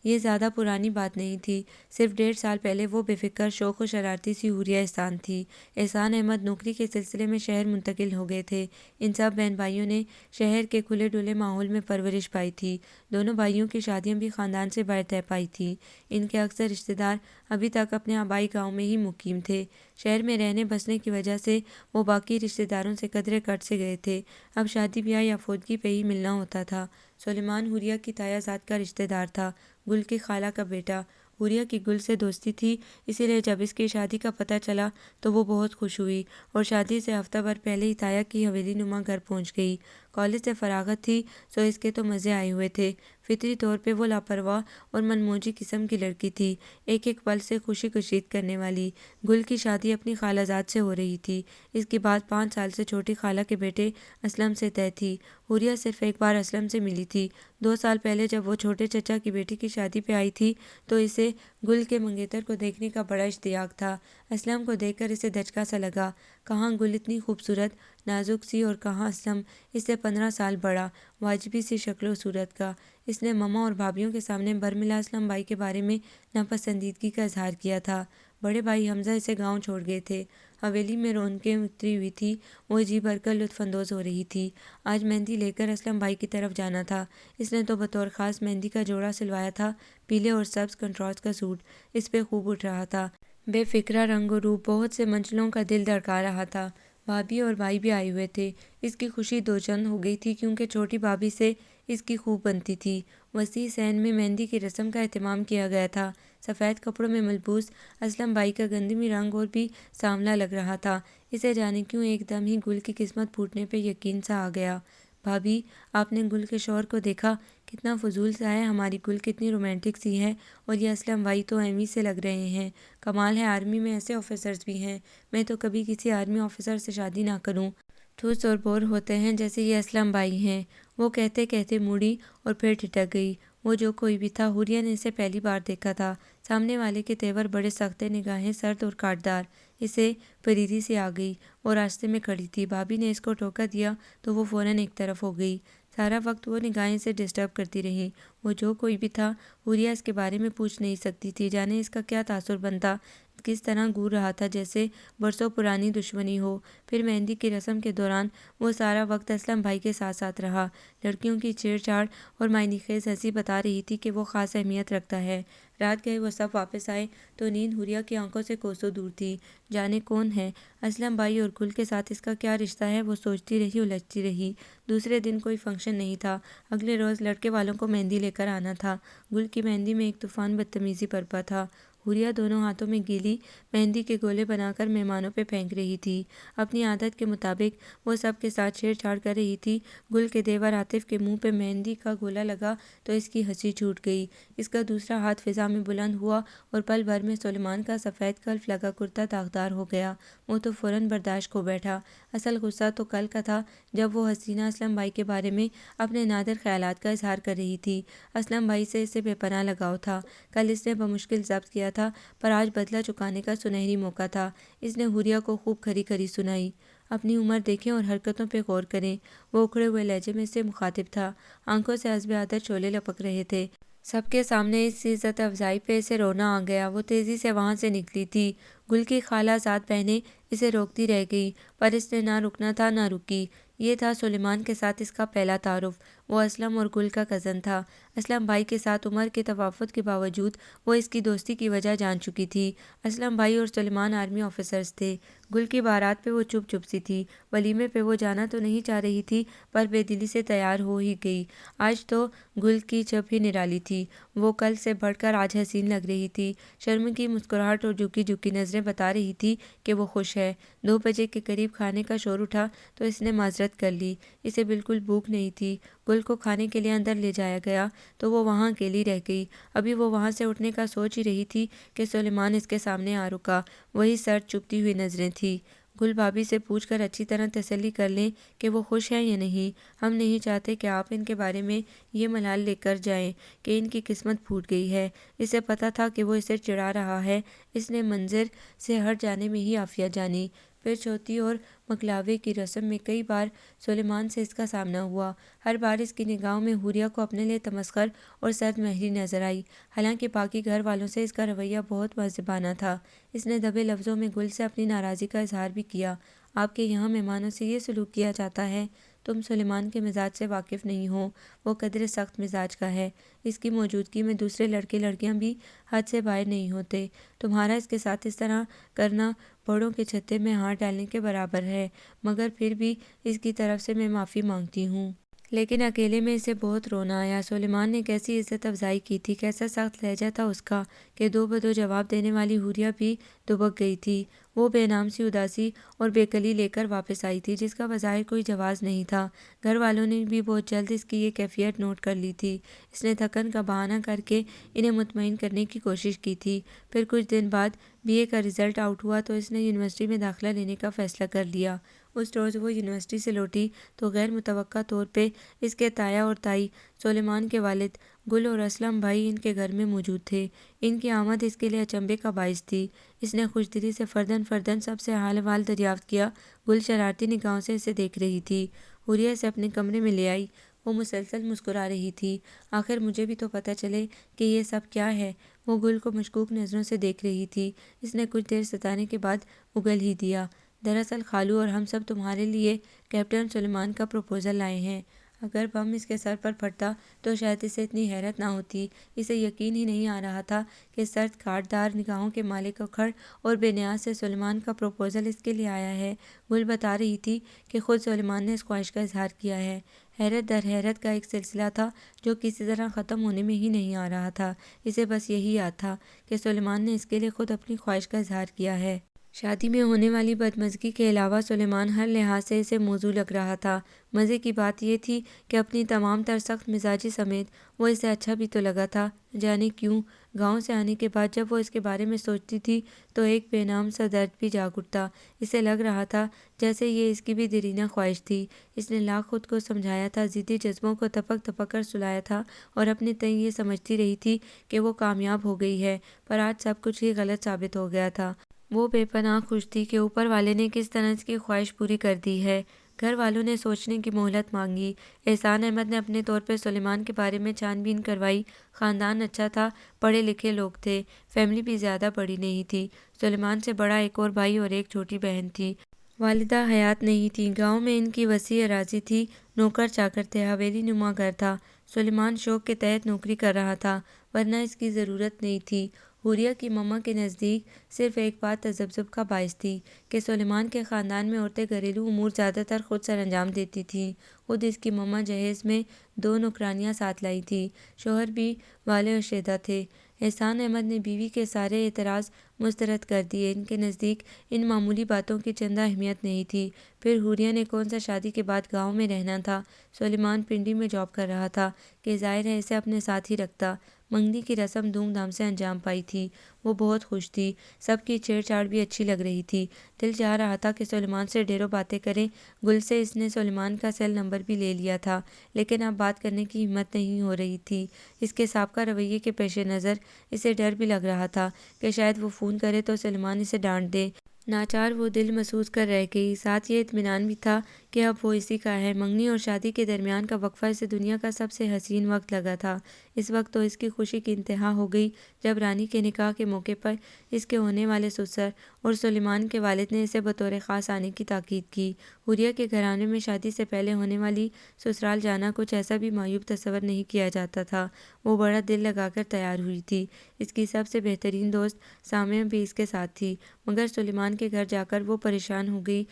یہ زیادہ پرانی بات نہیں تھی، صرف 1.5 سال پہلے وہ بے فکر شوخ و شرارتی سی حوریہ احسان تھی۔ احسان احمد نوکری کے سلسلے میں شہر منتقل ہو گئے تھے۔ ان سب بہن بھائیوں نے شہر کے کھلے ڈلے ماحول میں پرورش پائی تھی۔ دونوں بھائیوں کی شادیاں بھی خاندان سے باہر طے پائی تھیں۔ ان کے اکثر رشتہ دار ابھی تک اپنے آبائی گاؤں میں ہی مقیم تھے۔ شہر میں رہنے بسنے کی وجہ سے وہ باقی رشتہ داروں سے قدرے کٹ سے گئے تھے۔ اب شادی بیاہ یا فوتگی پہ ہی ملنا ہوتا تھا۔ سلیمان حوریہ کی تایا ذات کا رشتہ دار تھا، گل کی خالہ کا بیٹا۔ حوریہ کی گل سے دوستی تھی، اسی لیے جب اس کی شادی کا پتہ چلا تو وہ بہت خوش ہوئی اور شادی سے ہفتہ بھر پہلے ہی تایا کی حویلی نما گھر پہنچ گئی۔ کالج سے فراغت تھی سو اس کے تو مزے آئے ہوئے تھے۔ فطری طور پہ وہ لاپرواہ اور منموجی قسم کی لڑکی تھی، ایک ایک پل سے خوشی کشید کرنے والی۔ گل کی شادی اپنی خالہ زاد سے ہو رہی تھی۔ اس کی بات 5 سال سے چھوٹی خالہ کے بیٹے اسلم سے طے تھی۔ حوریہ صرف ایک بار اسلم سے ملی تھی، 2 سال پہلے جب وہ چھوٹے چچا کی بیٹی کی شادی پہ آئی تھی تو اسے گل کے منگیتر کو دیکھنے کا بڑا اشتیاق تھا۔ اسلم کو دیکھ کر اسے دھچکا سا لگا، کہاں گل اتنی خوبصورت نازک سی اور کہاں اسلم اس سے 15 سال بڑا، واجبی سی شکل و صورت کا۔ اس نے مما اور بھابھیوں کے سامنے برملا اسلم بھائی کے بارے میں ناپسندیدگی کا اظہار کیا تھا۔ بڑے بھائی حمزہ اسے گاؤں چھوڑ گئے تھے۔ حویلی میں رونقیں اتری ہوئی تھی، وہ جی بھر کر لطف اندوز ہو رہی تھی۔ آج مہندی لے کر اسلم بھائی کی طرف جانا تھا۔ اس نے تو بطور خاص مہندی کا جوڑا سلوایا تھا، پیلے اور سبز کنٹراست کا سوٹ اس پہ خوب اٹھ رہا تھا۔ بے فکرہ رنگ و روپ بہت سے منچلوں کا دل دھڑکا رہا تھا۔ بھابھی اور بھائی بھی آئے ہوئے تھے۔ اس کی خوشی دو چند ہو گئی تھی کیونکہ چھوٹی بھابھی سے اس کی خوب بنتی تھی۔ وسیع صحن میں مہندی کی رسم کا اہتمام کیا گیا تھا۔ سفید کپڑوں میں ملبوس اسلم بھائی کا گندمی رنگ اور بھی سانولا لگ رہا تھا۔ اسے جانے کیوں ایک دم ہی گل کی قسمت پھوٹنے پہ یقین سا آ گیا۔ بھابھی، آپ نے گل کے شوہر کو دیکھا؟ کتنا فضول سا ہے، ہماری گل کتنی رومانٹک سی ہے، اور یہ اسلم بھائی تو احمی سے لگ رہے ہیں۔ کمال ہے، آرمی میں ایسے آفیسرز بھی ہیں، میں تو کبھی کسی آرمی آفیسر سے شادی نہ کروں۔ ٹھوس اور بور ہوتے ہیں جیسے یہ اسلم بھائی ہیں۔ وہ کہتے کہتے مڑی اور پھر ٹھٹک گئی۔ وہ جو کوئی بھی تھا، حوریہ نے اسے پہلی بار دیکھا تھا۔ سامنے والے کے تیور بڑے سخت، نگاہیں سرد اور کاٹدار۔ اسے پریری سی آ گئی۔ وہ راستے میں کھڑی تھی۔ بھابھی نے اس کو ٹوکا دیا تو وہ فوراً ایک طرف ہو گئی۔ سارا وقت وہ نگاہیں سے ڈسٹرب کرتی رہی۔ وہ جو کوئی بھی تھا، حوریہ اس کے بارے میں پوچھ نہیں سکتی تھی، جانے اس کا کیا تاثر بنتا، کس طرح گور رہا تھا جیسے برسوں پرانی دشمنی ہو۔ پھر مہندی کی رسم کے دوران وہ سارا وقت اسلم بھائی کے ساتھ ساتھ رہا۔ لڑکیوں کی چھیڑ چھاڑ اور معنی خیز ہنسی بتا رہی تھی کہ وہ خاص اہمیت رکھتا ہے۔ رات گئے وہ سب واپس آئے تو نیند حوریہ کی آنکھوں سے کوسوں دور تھی۔ جانے کون ہے اسلم بھائی اور گل کے ساتھ اس کا کیا رشتہ ہے، وہ سوچتی رہی، الجھتی رہی۔ دوسرے دن کوئی فنکشن نہیں تھا۔ اگلے روز لڑکے والوں کو مہندی لے کر آنا تھا۔ گل کی مہندی میں ایک طوفان بدتمیزی برپا تھا۔ حوریہ دونوں ہاتھوں میں گیلی مہندی کے گولے بنا کر مہمانوں پہ پھینک رہی تھی۔ اپنی عادت کے مطابق وہ سب کے ساتھ چھیڑ چھاڑ کر رہی تھی۔ گل کے دیور عاطف کے منہ پہ مہندی کا گولا لگا تو اس کی ہنسی چھوٹ گئی۔ اس کا دوسرا ہاتھ فضا میں بلند ہوا اور پل بھر میں سلیمان کا سفید کلف لگا کرتا داغدار ہو گیا۔ وہ تو فوراً برداشت کھو بیٹھا۔ اصل غصہ تو کل کا تھا جب وہ حسینہ اسلم بھائی کے بارے میں اپنے نادر خیالات کا اظہار کر رہی تھی۔ اسلم بھائی سے اسے بے پناہ لگاؤ تھا۔ کل اس نے بمشکل ضبط کیا تھا، پر آج بدلہ چکانے کا سنہری موقع تھا۔ اس نے حوریہ کو خوب کھری کھری سنائی۔ اپنی عمر دیکھیں اور حرکتوں پہ غور کریں۔ وہ اکھڑے ہوئے لہجے میں اس سے مخاطب تھا۔ آنکھوں سے حسب عادت شعلے لپک رہے تھے۔ سب کے سامنے اس عزت افزائی پہ اسے رونا آ گیا۔ وہ تیزی سے وہاں سے نکلی تھی۔ گل کی خالہ زاد بہنیں اسے روکتی رہ گئی، پر اس نے نہ رکنا تھا، نہ رکی۔ یہ تھا سلیمان کے ساتھ اس کا پہلا تعارف۔ وہ اسلم اور گل کا کزن تھا۔ اسلم بھائی کے ساتھ عمر کے تفاوت کے باوجود وہ اس کی دوستی کی وجہ جان چکی تھی۔ اسلم بھائی اور سلیمان آرمی آفیسرز تھے۔ گل کی بارات پہ وہ چپ چپ سی تھی۔ ولیمے پہ وہ جانا تو نہیں چاہ رہی تھی، پر بے دلی سے تیار ہو ہی گئی۔ آج تو گل کی چپ ہی نرالی تھی۔ وہ کل سے بڑھ کر آج حسین لگ رہی تھی۔ شرم کی مسکراہٹ اور جھکی جھکی نظریں بتا رہی تھی کہ وہ خوش ہے۔ 2 بجے کے قریب کھانے کا شور اٹھا تو اس نے معذرت کر لی۔ اسے بالکل بھوک نہیں تھی۔ گل کو کھانے کے لیے اندر لے جایا گیا تو وہ وہاں اکیلی رہ گئی۔ ابھی وہ وہاں سے اٹھنے کا سوچ ہی رہی تھی کہ سلیمان اس کے سامنے آ رکا۔ وہی سرد چبھتی ہوئی نظریں تھیں۔ گل بھابھی سے پوچھ کر اچھی طرح تسلی کر لیں کہ وہ خوش ہیں یا نہیں۔ ہم نہیں چاہتے کہ آپ ان کے بارے میں یہ ملال لے کر جائیں کہ ان کی قسمت پھوٹ گئی ہے۔ اسے پتہ تھا کہ وہ اسے چڑھا رہا ہے۔ اس نے منظر سے ہٹ جانے میں ہی عافیت جانی۔ پھر چوتھی اور مکلاوے کی رسم میں کئی بار سلیمان سے اس کا سامنا ہوا۔ ہر بار اس کی نگاہوں میں حوریہ کو اپنے لیے تمسخر اور سرد مہری نظر آئی۔ حالانکہ باقی گھر والوں سے اس کا رویہ بہت مؤدبانہ تھا۔ اس نے دبے لفظوں میں گل سے اپنی ناراضی کا اظہار بھی کیا۔ آپ کے یہاں مہمانوں سے یہ سلوک کیا جاتا ہے؟ تم سلیمان کے مزاج سے واقف نہیں ہو۔ وہ قدرے سخت مزاج کا ہے۔ اس کی موجودگی میں دوسرے لڑکے لڑکیاں بھی حد سے باہر نہیں ہوتے۔ تمہارا اس کے ساتھ اس طرح کرنا بڑوں کے چھتے میں ہاتھ ڈالنے کے برابر ہے، مگر پھر بھی اس کی طرف سے میں معافی مانگتی ہوں۔ لیکن اکیلے میں اسے بہت رونا آیا۔ سلیمان نے کیسی عزت افزائی کی تھی، کیسا سخت لہجہ تھا اس کا کہ دو بدو جواب دینے والی حوریہ بھی دبک گئی تھی۔ وہ بے نام سی اداسی اور بے کلی لے کر واپس آئی تھی، جس کا بظاہر کوئی جواز نہیں تھا۔ گھر والوں نے بھی بہت جلد اس کی یہ کیفیت نوٹ کر لی تھی۔ اس نے تھکن کا بہانہ کر کے انہیں مطمئن کرنے کی کوشش کی تھی۔ پھر کچھ دن بعد BA کا رزلٹ آؤٹ ہوا تو اس نے یونیورسٹی میں داخلہ لینے کا فیصلہ کر لیا۔ اس روز وہ یونیورسٹی سے لوٹی تو غیر متوقع طور پہ اس کے تایا اور تائی، سلیمان کے والد گل اور اسلم بھائی ان کے گھر میں موجود تھے۔ ان کی آمد اس کے لیے اچنبے کا باعث تھی۔ اس نے خوش دلی سے فرداً فرداً سب سے حال احوال دریافت کیا۔ گل شرارتی نگاہوں سے اسے دیکھ رہی تھی۔ حوریہ اسے اپنے کمرے میں لے آئی۔ وہ مسلسل مسکرا رہی تھی۔ آخر مجھے بھی تو پتہ چلے کہ یہ سب کیا ہے۔ وہ گل کو مشکوک نظروں سے دیکھ رہی تھی۔ اس نے کچھ دیر ستانے کے بعد اگل ہی دیا۔ دراصل خالو اور ہم سب تمہارے لیے کیپٹن سلیمان کا پروپوزل لائے ہیں۔ اگر بم اس کے سر پر پھٹتا تو شاید اسے اتنی حیرت نہ ہوتی۔ اسے یقین ہی نہیں آ رہا تھا کہ سرد کاٹ دار نگاہوں کے مالک اکھڑ اور بے نیاز سے سلیمان کا پروپوزل اس کے لیے آیا ہے۔ گل بتا رہی تھی کہ خود سلیمان نے اس خواہش کا اظہار کیا ہے۔ حیرت در حیرت کا ایک سلسلہ تھا جو کسی طرح ختم ہونے میں ہی نہیں آ رہا تھا۔ اسے بس یہی یاد تھا کہ سلیمان نے اس کے لیے خود اپنی خواہش کا اظہار کیا ہے۔ شادی میں ہونے والی بدمزگی کے علاوہ سلیمان ہر لحاظ سے اسے موزوں لگ رہا تھا۔ مزے کی بات یہ تھی کہ اپنی تمام تر سخت مزاجی سمیت وہ اسے اچھا بھی تو لگا تھا۔ جانے کیوں گاؤں سے آنے کے بعد جب وہ اس کے بارے میں سوچتی تھی تو ایک بے نام سا درد بھی جاگ اٹھتا۔ اسے لگ رہا تھا جیسے یہ اس کی بھی دیرینہ خواہش تھی۔ اس نے لاکھ خود کو سمجھایا تھا، ضدی جذبوں کو تپک تپک کر سلایا تھا اور اپنے تئیں یہ سمجھتی رہی تھی کہ وہ کامیاب ہو گئی ہے، پر آج سب کچھ ہی غلط ثابت ہو گیا تھا۔ وہ بے پناہ خوش تھی کہ اوپر والے نے کس طرح اس کی خواہش پوری کر دی ہے۔ گھر والوں نے سوچنے کی مہلت مانگی۔ احسان احمد نے اپنے طور پر سلیمان کے بارے میں چھان بین کروائی۔ خاندان اچھا تھا، پڑھے لکھے لوگ تھے، فیملی بھی زیادہ بڑی نہیں تھی۔ سلیمان سے بڑا ایک اور بھائی اور ایک چھوٹی بہن تھی۔ والدہ حیات نہیں تھیں۔ گاؤں میں ان کی وسیع اراضی تھی، نوکر چاکر تھے، حویلی نما گھر تھا۔ سلیمان شوق کے تحت نوکری کر رہا تھا، ورنہ اس کی ضرورت نہیں تھی۔ حوریہ کی مما کے نزدیک صرف ایک بات تذبذب کا باعث تھی کہ سلیمان کے خاندان میں عورتیں گھریلو امور زیادہ تر خود سر انجام دیتی تھیں۔ خود اس کی مما جہیز میں 2 نوکرانیاں ساتھ لائی تھی۔ شوہر بھی والے عہدہ تھے۔ احسان احمد نے بیوی کے سارے اعتراض مسترد کر دیے۔ ان کے نزدیک ان معمولی باتوں کی چندہ اہمیت نہیں تھی۔ پھر حوریہ نے کون سا شادی کے بعد گاؤں میں رہنا تھا۔ سلیمان پنڈی میں جاب کر رہا تھا کہ ظاہر ہے اسے اپنے ساتھ ہی رکھتا۔ منگنی کی رسم دھوم دھام سے انجام پائی تھی۔ وہ بہت خوش تھی، سب کی چھیڑ چھاڑ بھی اچھی لگ رہی تھی۔ دل چاہ رہا تھا کہ سلیمان سے ڈھیروں باتیں کریں۔ گل سے اس نے سلیمان کا سیل نمبر بھی لے لیا تھا، لیکن اب بات کرنے کی ہمت نہیں ہو رہی تھی۔ اس کے سابقہ رویے کے پیش نظر اسے ڈر بھی لگ رہا تھا کہ شاید وہ فون کرے تو سلیمان اسے ڈانٹ دے۔ ناچار وہ دل محسوس کر رہ گئی، ساتھ یہ اطمینان بھی تھا کہ اب وہ اسی کا ہے۔ منگنی اور شادی کے درمیان کا وقفہ اسے دنیا کا سب سے حسین وقت لگا تھا۔ اس وقت تو اس کی خوشی کی انتہا ہو گئی جب رانی کے نکاح کے موقع پر اس کے ہونے والے سسر اور سلیمان کے والد نے اسے بطور خاص آنے کی تاکید کی۔ حوریہ کے گھرانے میں شادی سے پہلے ہونے والی سسرال جانا کچھ ایسا بھی معیوب تصور نہیں کیا جاتا تھا۔ وہ بڑا دل لگا کر تیار ہوئی تھی۔ اس کی سب سے بہترین دوست سامعہ بھی اس کے ساتھ تھی، مگر سلیمان کے گھر جا کر وہ پریشان ہو گئی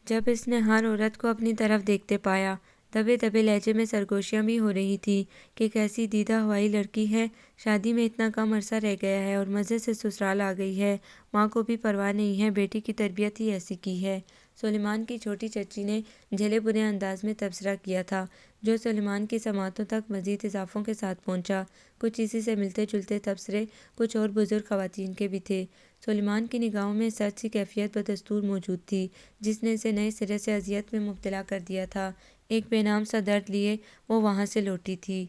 جب اس نے ہر عورت کو اپنی طرف دیکھتے پایا۔ دبے دبے لہجے میں سرگوشیاں بھی ہو رہی تھی کہ کیسی دیدہ ہوائی لڑکی ہے، شادی میں اتنا کم عرصہ رہ گیا ہے اور مزے سے سسرال آ گئی ہے، ماں کو بھی پرواہ نہیں ہے، بیٹی کی تربیت ہی ایسی کی ہے۔ سلیمان کی چھوٹی چچی نے جھلے برے انداز میں تبصرہ کیا تھا، جو سلیمان کی سماعتوں تک مزید اضافوں کے ساتھ پہنچا۔ کچھ اسی سے ملتے جلتے تبصرے کچھ اور بزرگ خواتین کے بھی تھے۔ سلیمان کی نگاہوں میں سچ سی کیفیت بدستور موجود تھی، جس نے اسے نئے سرے سے اذیت میں مبتلا کر دیا تھا۔ ایک بے نام سا درد لیے وہ وہاں سے لوٹی تھی۔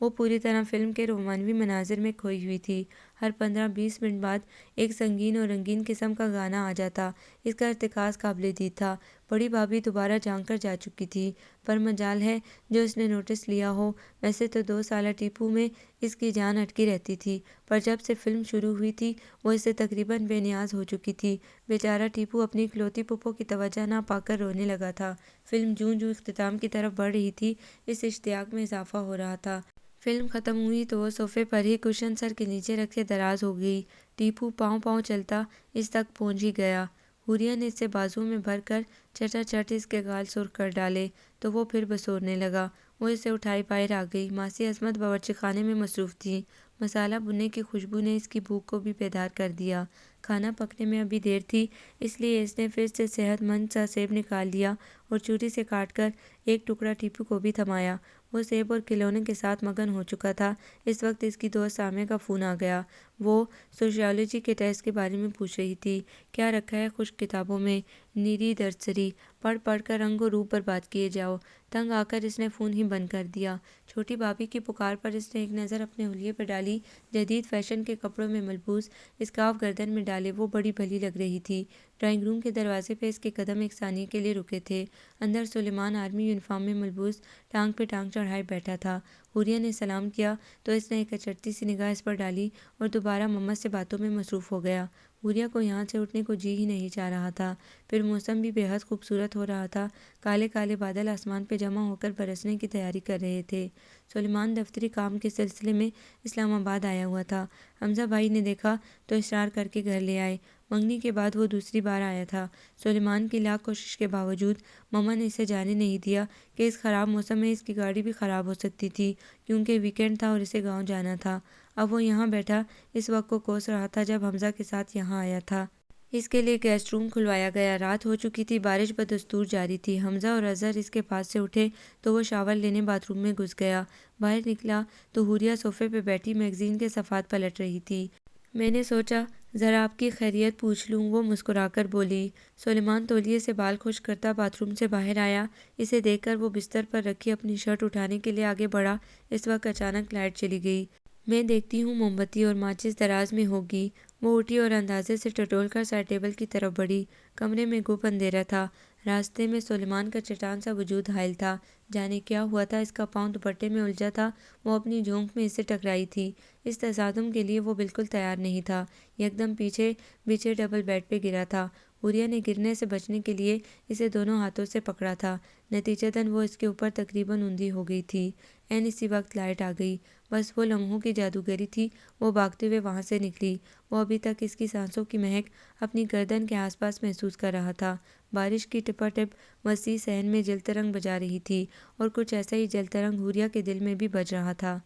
وہ پوری طرح فلم کے رومانوی مناظر میں کھوئی ہوئی تھی۔ ہر 15-20 منٹ بعد ایک سنگین اور رنگین قسم کا گانا آ جاتا۔ اس کا ارتکاز قابل دید تھا۔ بڑی بھابھی دوبارہ جھانک کر جا چکی تھی، پر مجال ہے جو اس نے نوٹس لیا ہو۔ ویسے تو 2 سالہ ٹیپو میں اس کی جان اٹکی رہتی تھی، پر جب سے فلم شروع ہوئی تھی وہ اس سے تقریباً بے نیاز ہو چکی تھی۔ بیچارہ ٹیپو اپنی اکلوتی پھپھو کی توجہ نہ پا کر رونے لگا تھا۔ فلم جوں جوں اختتام کی طرف بڑھ رہی تھی، اس اشتیاق میں اضافہ ہو رہا تھا۔ فلم ختم ہوئی تو وہ صوفے پر ہی کشن سر کے نیچے رکھے دراز ہو گئی۔ ٹیپو پاؤں پاؤں چلتا اس تک پہنچ ہی گیا۔ حوریہ نے اسے بازوؤں میں بھر کر چٹا چٹ اس کے گال سرخ کر ڈالے تو وہ پھر بسورنے لگا۔ وہ اسے اٹھائے باہر آ گئی۔ ماسی عصمت باورچی خانے میں مصروف تھیں۔ مسالہ بھننے کی خوشبو نے اس کی بھوک کو بھی بیدار کر دیا۔ کھانا پکنے میں ابھی دیر تھی، اس لیے اس نے پھر سے صحت مند سا سیب نکال لیا اور چوری سے کاٹ کر ایک ٹکڑا ٹیپو کو بھی تھمایا۔ وہ سیب اور کھلونے کے ساتھ مگن ہو چکا تھا۔ اس وقت اس کی دوست سامعہ کا فون آ گیا۔ وہ سوشیالوجی کے ٹیسٹ کے بارے میں پوچھ رہی تھی۔ کیا رکھا ہے خشک کتابوں میں؟ نیری درسری پڑھ پڑھ کر رنگ و روپ برباد کیے جاؤ۔ تنگ آ کر اس نے فون ہی بند کر دیا۔ چھوٹی بھابھی کی پکار پر اس نے ایک نظر اپنے حلیے پر ڈالی۔ جدید فیشن کے کپڑوں میں ملبوس اسکارف گردن میں ڈالے وہ بڑی بھلی لگ رہی تھی۔ ڈرائنگ روم کے دروازے پہ اس کے قدم ایک ثانیے کے لیے رکے تھے۔ اندر سلیمان آرمی یونیفارم میں ملبوس ٹانگ پہ ٹانگ چڑھائے بیٹھا تھا۔ حوریہ نے سلام کیا تو اس نے ایک اچٹتی سی نگاہ اس پر ڈالی اور دوبارہ مما سے باتوں میں مصروف ہو گیا۔ حوریہ کو یہاں سے اٹھنے کو جی ہی نہیں چاہ رہا تھا۔ پھر موسم بھی بے حد خوبصورت ہو رہا تھا۔ کالے کالے بادل آسمان پہ جمع ہو کر برسنے کی تیاری کر رہے تھے۔ سلیمان دفتری کام کے سلسلے میں اسلام آباد آیا ہوا تھا۔ حمزہ بھائی نے دیکھا تو اصرار کر کے گھر لے آئے۔ منگنی کے بعد وہ دوسری بار آیا تھا۔ سلیمان کی لاکھ کوشش کے باوجود مما نے اسے جانے نہیں دیا کہ اس خراب موسم میں اس کی گاڑی بھی خراب ہو سکتی تھی، کیونکہ ویکینڈ تھا اور اسے گاؤں جانا تھا۔ اب وہ یہاں بیٹھا اس وقت کو کوس رہا تھا جب حمزہ کے ساتھ یہاں آیا تھا۔ اس کے لیے گیسٹ روم کھلوایا گیا۔ رات ہو چکی تھی، بارش بدستور جاری تھی۔ حمزہ اور اظہر اس کے پاس سے اٹھے تو وہ شاور لینے باتھ روم میں گھس گیا۔ باہر نکلا تو حوریہ صوفے پہ بیٹھی میگزین کے صفحات پلٹ رہی تھی۔ میں نے سوچا ذرا آپ کی خیریت پوچھ لوں، وہ مسکرا کر بولی۔ سلیمان تولیے سے بال خشک کرتا باتھ روم سے باہر آیا۔ اسے دیکھ کر وہ بستر پر رکھی اپنی شرٹ اٹھانے کے لیے آگے بڑھا۔ اس وقت اچانک لائٹ چلی گئی۔ میں دیکھتی ہوں موم بتی اور ماچس دراز میں ہوگی۔ وہ اٹھی اور اندازے سے ٹٹول کر سائڈ ٹیبل کی طرف بڑھی۔ کمرے میں گپ اندھیرا تھا۔ راستے میں سلیمان کا چٹان سا وجود حائل تھا۔ جانے کیا ہوا تھا، اس کا پاؤں دوپٹے میں الجھا تھا، وہ اپنی جھونک میں اس سے ٹکرائی تھی۔ اس تصادم کے لیے وہ بالکل تیار نہیں تھا۔ یکدم پیچھے بچھے ڈبل بیڈ پہ گرا تھا۔ حوریہ نے گرنے سے بچنے کے لیے اسے دونوں ہاتھوں سے پکڑا تھا، نتیجتاً وہ اس کے اوپر تقریباً اونگھی ہو گئی تھی۔ عین اسی وقت لائٹ آ گئی۔ بس وہ لمحوں کی جادوگری تھی۔ وہ بھاگتے ہوئے وہاں سے نکلی۔ وہ ابھی تک اس کی سانسوں کی مہک اپنی گردن کے آس پاس محسوس کر رہا تھا۔ بارش کی ٹپا ٹپ وسیع صحن میں جل ترنگ بجا رہی تھی، اور کچھ ایسا ہی جل ترنگ حوریہ کے دل میں بھی بج رہا تھا۔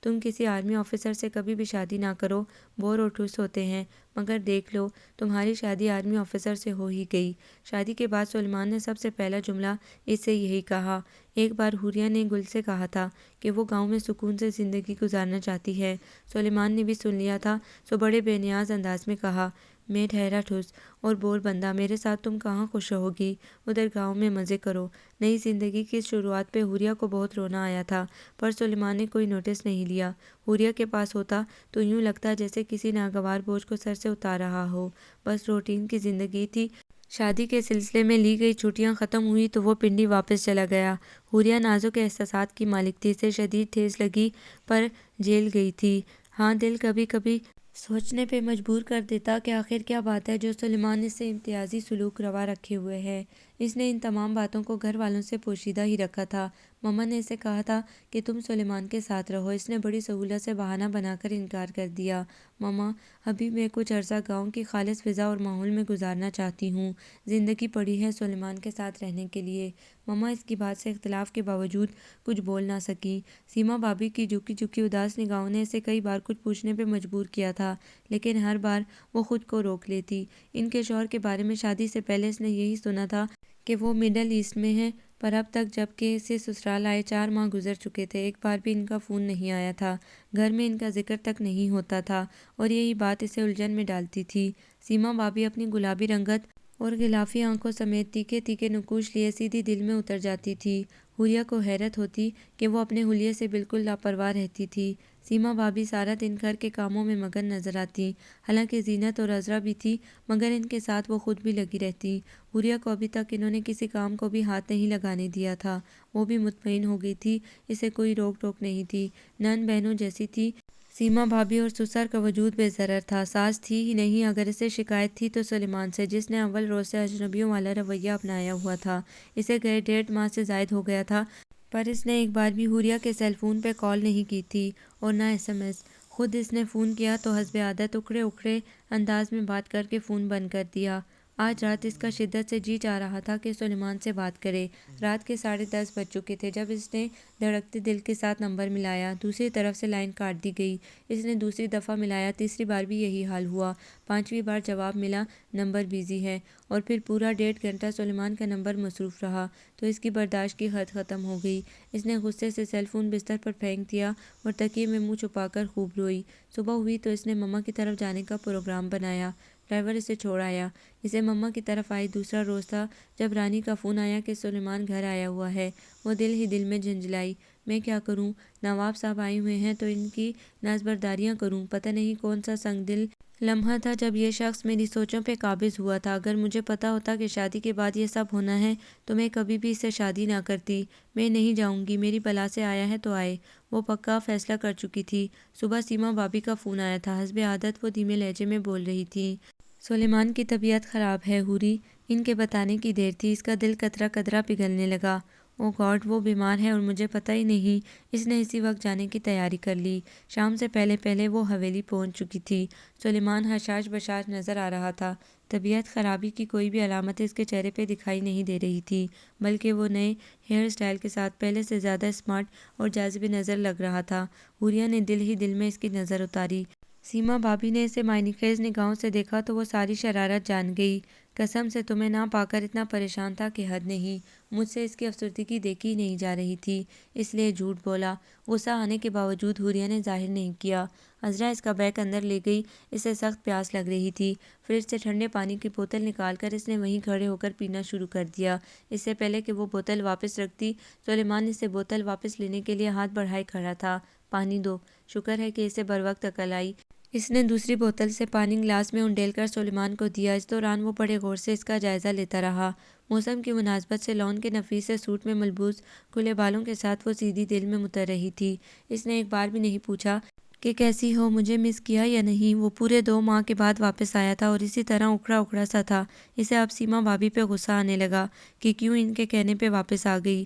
تم کسی آرمی آفیسر سے کبھی بھی شادی نہ کرو، بور اور ٹھوس ہوتے ہیں، مگر دیکھ لو تمہاری شادی آرمی آفیسر سے ہو ہی گئی۔ شادی کے بعد سلیمان نے سب سے پہلا جملہ اس سے یہی کہا۔ ایک بار حوریہ نے گل سے کہا تھا کہ وہ گاؤں میں سکون سے زندگی گزارنا چاہتی ہے۔ سلیمان نے بھی سن لیا تھا، سو بڑے بے نیاز انداز میں کہا، میں ٹھہرا ٹھوس اور بور بندہ، میرے ساتھ تم کہاں خوش رہو گی؟ ادھر گاؤں میں مزے کرو۔ نئی زندگی کی اس شروعات پہ حوریہ کو بہت رونا آیا تھا، پر سلیمان نے کوئی نوٹس نہیں لیا۔ حوریہ کے پاس ہوتا تو یوں لگتا جیسے کسی ناگوار بوجھ کو سر سے اتار رہا ہو۔ بس روٹین کی زندگی تھی۔ شادی کے سلسلے میں لی گئی چھٹیاں ختم ہوئی تو وہ پنڈی واپس چلا گیا۔ حوریہ نازک احساسات کی مالک تھی، اسے شدید ٹھیس لگی پر جھیل گئی تھی۔ ہاں، دل کبھی کبھی سوچنے پہ مجبور کر دیتا کہ آخر کیا بات ہے جو سلیمان اس سے امتیازی سلوک روا رکھے ہوئے ہے۔ اس نے ان تمام باتوں کو گھر والوں سے پوشیدہ ہی رکھا تھا۔ مما نے اسے کہا تھا کہ تم سلیمان کے ساتھ رہو۔ اس نے بڑی سہولت سے بہانہ بنا کر انکار کر دیا۔ مما، ابھی میں کچھ عرصہ گاؤں کی خالص فضا اور ماحول میں گزارنا چاہتی ہوں۔ زندگی پڑی ہے سلیمان کے ساتھ رہنے کے لیے۔ مما اس کی بات سے اختلاف کے باوجود کچھ بول نہ سکی۔ سیما بھابھی کی جھکی جھکی اداس نگاہوں نے اسے کئی بار کچھ پوچھنے پہ مجبور کیا تھا، لیکن ہر بار وہ خود کو روک لیتی۔ ان کے شوہر کے بارے میں شادی سے پہلے اس نے یہی سنا تھا کہ وہ مڈل ایسٹ میں ہیں، پر اب تک جب کہ اسے سسرال آئے 4 ماہ گزر چکے تھے، ایک بار بھی ان کا فون نہیں آیا تھا۔ گھر میں ان کا ذکر تک نہیں ہوتا تھا، اور یہی بات اسے الجھن میں ڈالتی تھی۔ سیما بھابھی اپنی گلابی رنگت اور غلافی آنکھوں سمیت تیکھے تیکھے نقوش لیے سیدھی دل میں اتر جاتی تھی۔ حوریہ کو حیرت ہوتی کہ وہ اپنے حلیے سے بالکل لاپرواہ رہتی تھی۔ سیما بھابھی سارا دن گھر کے کاموں میں مگن نظر آتی، حالانکہ زینت اور عذرا بھی تھی، مگر ان کے ساتھ وہ خود بھی لگی رہتی۔ حوریہ کو ابھی تک انہوں نے کسی کام کو بھی ہاتھ نہیں لگانے دیا تھا۔ وہ بھی مطمئن ہو گئی تھی، اسے کوئی روک ٹوک نہیں تھی، نند بہنوں جیسی تھی۔ سیما بھابھی اور سسر کا وجود بے ضرر تھا، ساس تھی ہی نہیں۔ اگر اسے شکایت تھی تو سلیمان سے، جس نے اول روز سے اجنبیوں والا رویہ اپنایا ہوا تھا۔ اسے گئے 1.5 ماہ سے زائد ہو گیا تھا، پر اس نے ایک بار بھی حوریہ کے سیل فون پہ کال نہیں کی تھی، اور نہ SMS۔ خود اس نے فون کیا تو حسب عادت اکھڑے اکھڑے انداز میں بات کر کے فون بند کر دیا۔ آج رات اس کا شدت سے جی چاہ رہا تھا کہ سلیمان سے بات کرے۔ رات کے 10:30 بج چکے تھے جب اس نے دھڑکتے دل کے ساتھ نمبر ملایا۔ دوسری طرف سے لائن کاٹ دی گئی۔ اس نے دوسری دفعہ ملایا، تیسری بار بھی یہی حال ہوا، 5ویں بار جواب ملا، نمبر بیزی ہے، اور پھر پورا 1.5 گھنٹہ سلیمان کا نمبر مصروف رہا تو اس کی برداشت کی حد ختم ہو گئی۔ اس نے غصے سے سیل فون بستر پر پھینک دیا اور تکیے میں منہ چھپا کر خوب روئی۔ صبح ہوئی تو اس نے مما کی طرف جانے کا پروگرام بنایا۔ ڈرائیور اسے چھوڑ آیا۔ اسے مما کی طرف آئی دوسرا روز تھا جب رانی کا فون آیا کہ سلیمان گھر آیا ہوا ہے۔ وہ دل ہی دل میں جھنجھلائی، میں کیا کروں؟ نواب صاحب آئے ہوئے ہیں تو ان کی نازبرداریاں کروں؟ پتہ نہیں کون سا سنگ دل لمحہ تھا جب یہ شخص میری سوچوں پہ قابض ہوا تھا۔ اگر مجھے پتہ ہوتا کہ شادی کے بعد یہ سب ہونا ہے تو میں کبھی بھی اس سے شادی نہ کرتی۔ میں نہیں جاؤں گی، میری بلا سے آیا ہے تو آئے۔ وہ پکا فیصلہ کر چکی تھی۔ صبح سیما بھابھی کا فون آیا تھا۔ حسب عادت وہ دھیمے لہجے میں بول رہی تھی، سلیمان کی طبیعت خراب ہے حوری۔ ان کے بتانے کی دیر تھی، اس کا دل قطرہ قطرہ پگھلنے لگا۔ او گاڈ، وہ بیمار ہے اور مجھے پتہ ہی نہیں۔ اس نے اسی وقت جانے کی تیاری کر لی۔ شام سے پہلے پہلے وہ حویلی پہنچ چکی تھی۔ سلیمان حشاش بشاش نظر آ رہا تھا۔ طبیعت خرابی کی کوئی بھی علامت اس کے چہرے پہ دکھائی نہیں دے رہی تھی، بلکہ وہ نئے ہیئر سٹائل کے ساتھ پہلے سے زیادہ اسمارٹ اور جاذب نظر لگ رہا تھا۔ حوریہ نے دل ہی دل میں اس کی نظر اتاری۔ سیما بھابھی نے اسے معنی خیز نگاہوں سے دیکھا تو وہ ساری شرارت جان گئی۔ قسم سے تمہیں نہ پا کر اتنا پریشان تھا کہ حد نہیں۔ مجھ سے اس کی افسردگی دیکھی نہیں جا رہی تھی، اس لیے جھوٹ بولا۔ غصہ آنے کے باوجود حوریہ نے ظاہر نہیں کیا۔ عذرا اس کا بیگ اندر لے گئی، اسے سخت پیاس لگ رہی تھی۔ فریج سے ٹھنڈے پانی کی بوتل نکال کر اس نے وہیں کھڑے ہو کر پینا شروع کر دیا۔ اس سے پہلے کہ وہ بوتل واپس رکھتی، سلیمان اس سے بوتل واپس لینے کے لیے ہاتھ بڑھائے کھڑا تھا۔ پانی دو۔ شکر ہے کہ اسے بروقت عقل آئی۔ اس نے دوسری بوتل سے پانی گلاس میں انڈیل کر سلیمان کو دیا۔ اس دوران وہ بڑے غور سے اس کا جائزہ لیتا رہا۔ موسم کی مناسبت سے لون کے نفیس سے سوٹ میں ملبوس کھلے بالوں کے ساتھ وہ سیدھی دل میں اتر رہی تھی۔ اس نے ایک بار بھی نہیں پوچھا کہ کیسی ہو، مجھے مس کیا یا نہیں۔ وہ پورے 2 ماہ کے بعد واپس آیا تھا اور اسی طرح اکڑا اکڑا سا تھا۔ اسے اب سیما بھابھی پہ غصہ آنے لگا کہ کیوں ان کے کہنے پہ واپس آ گئی۔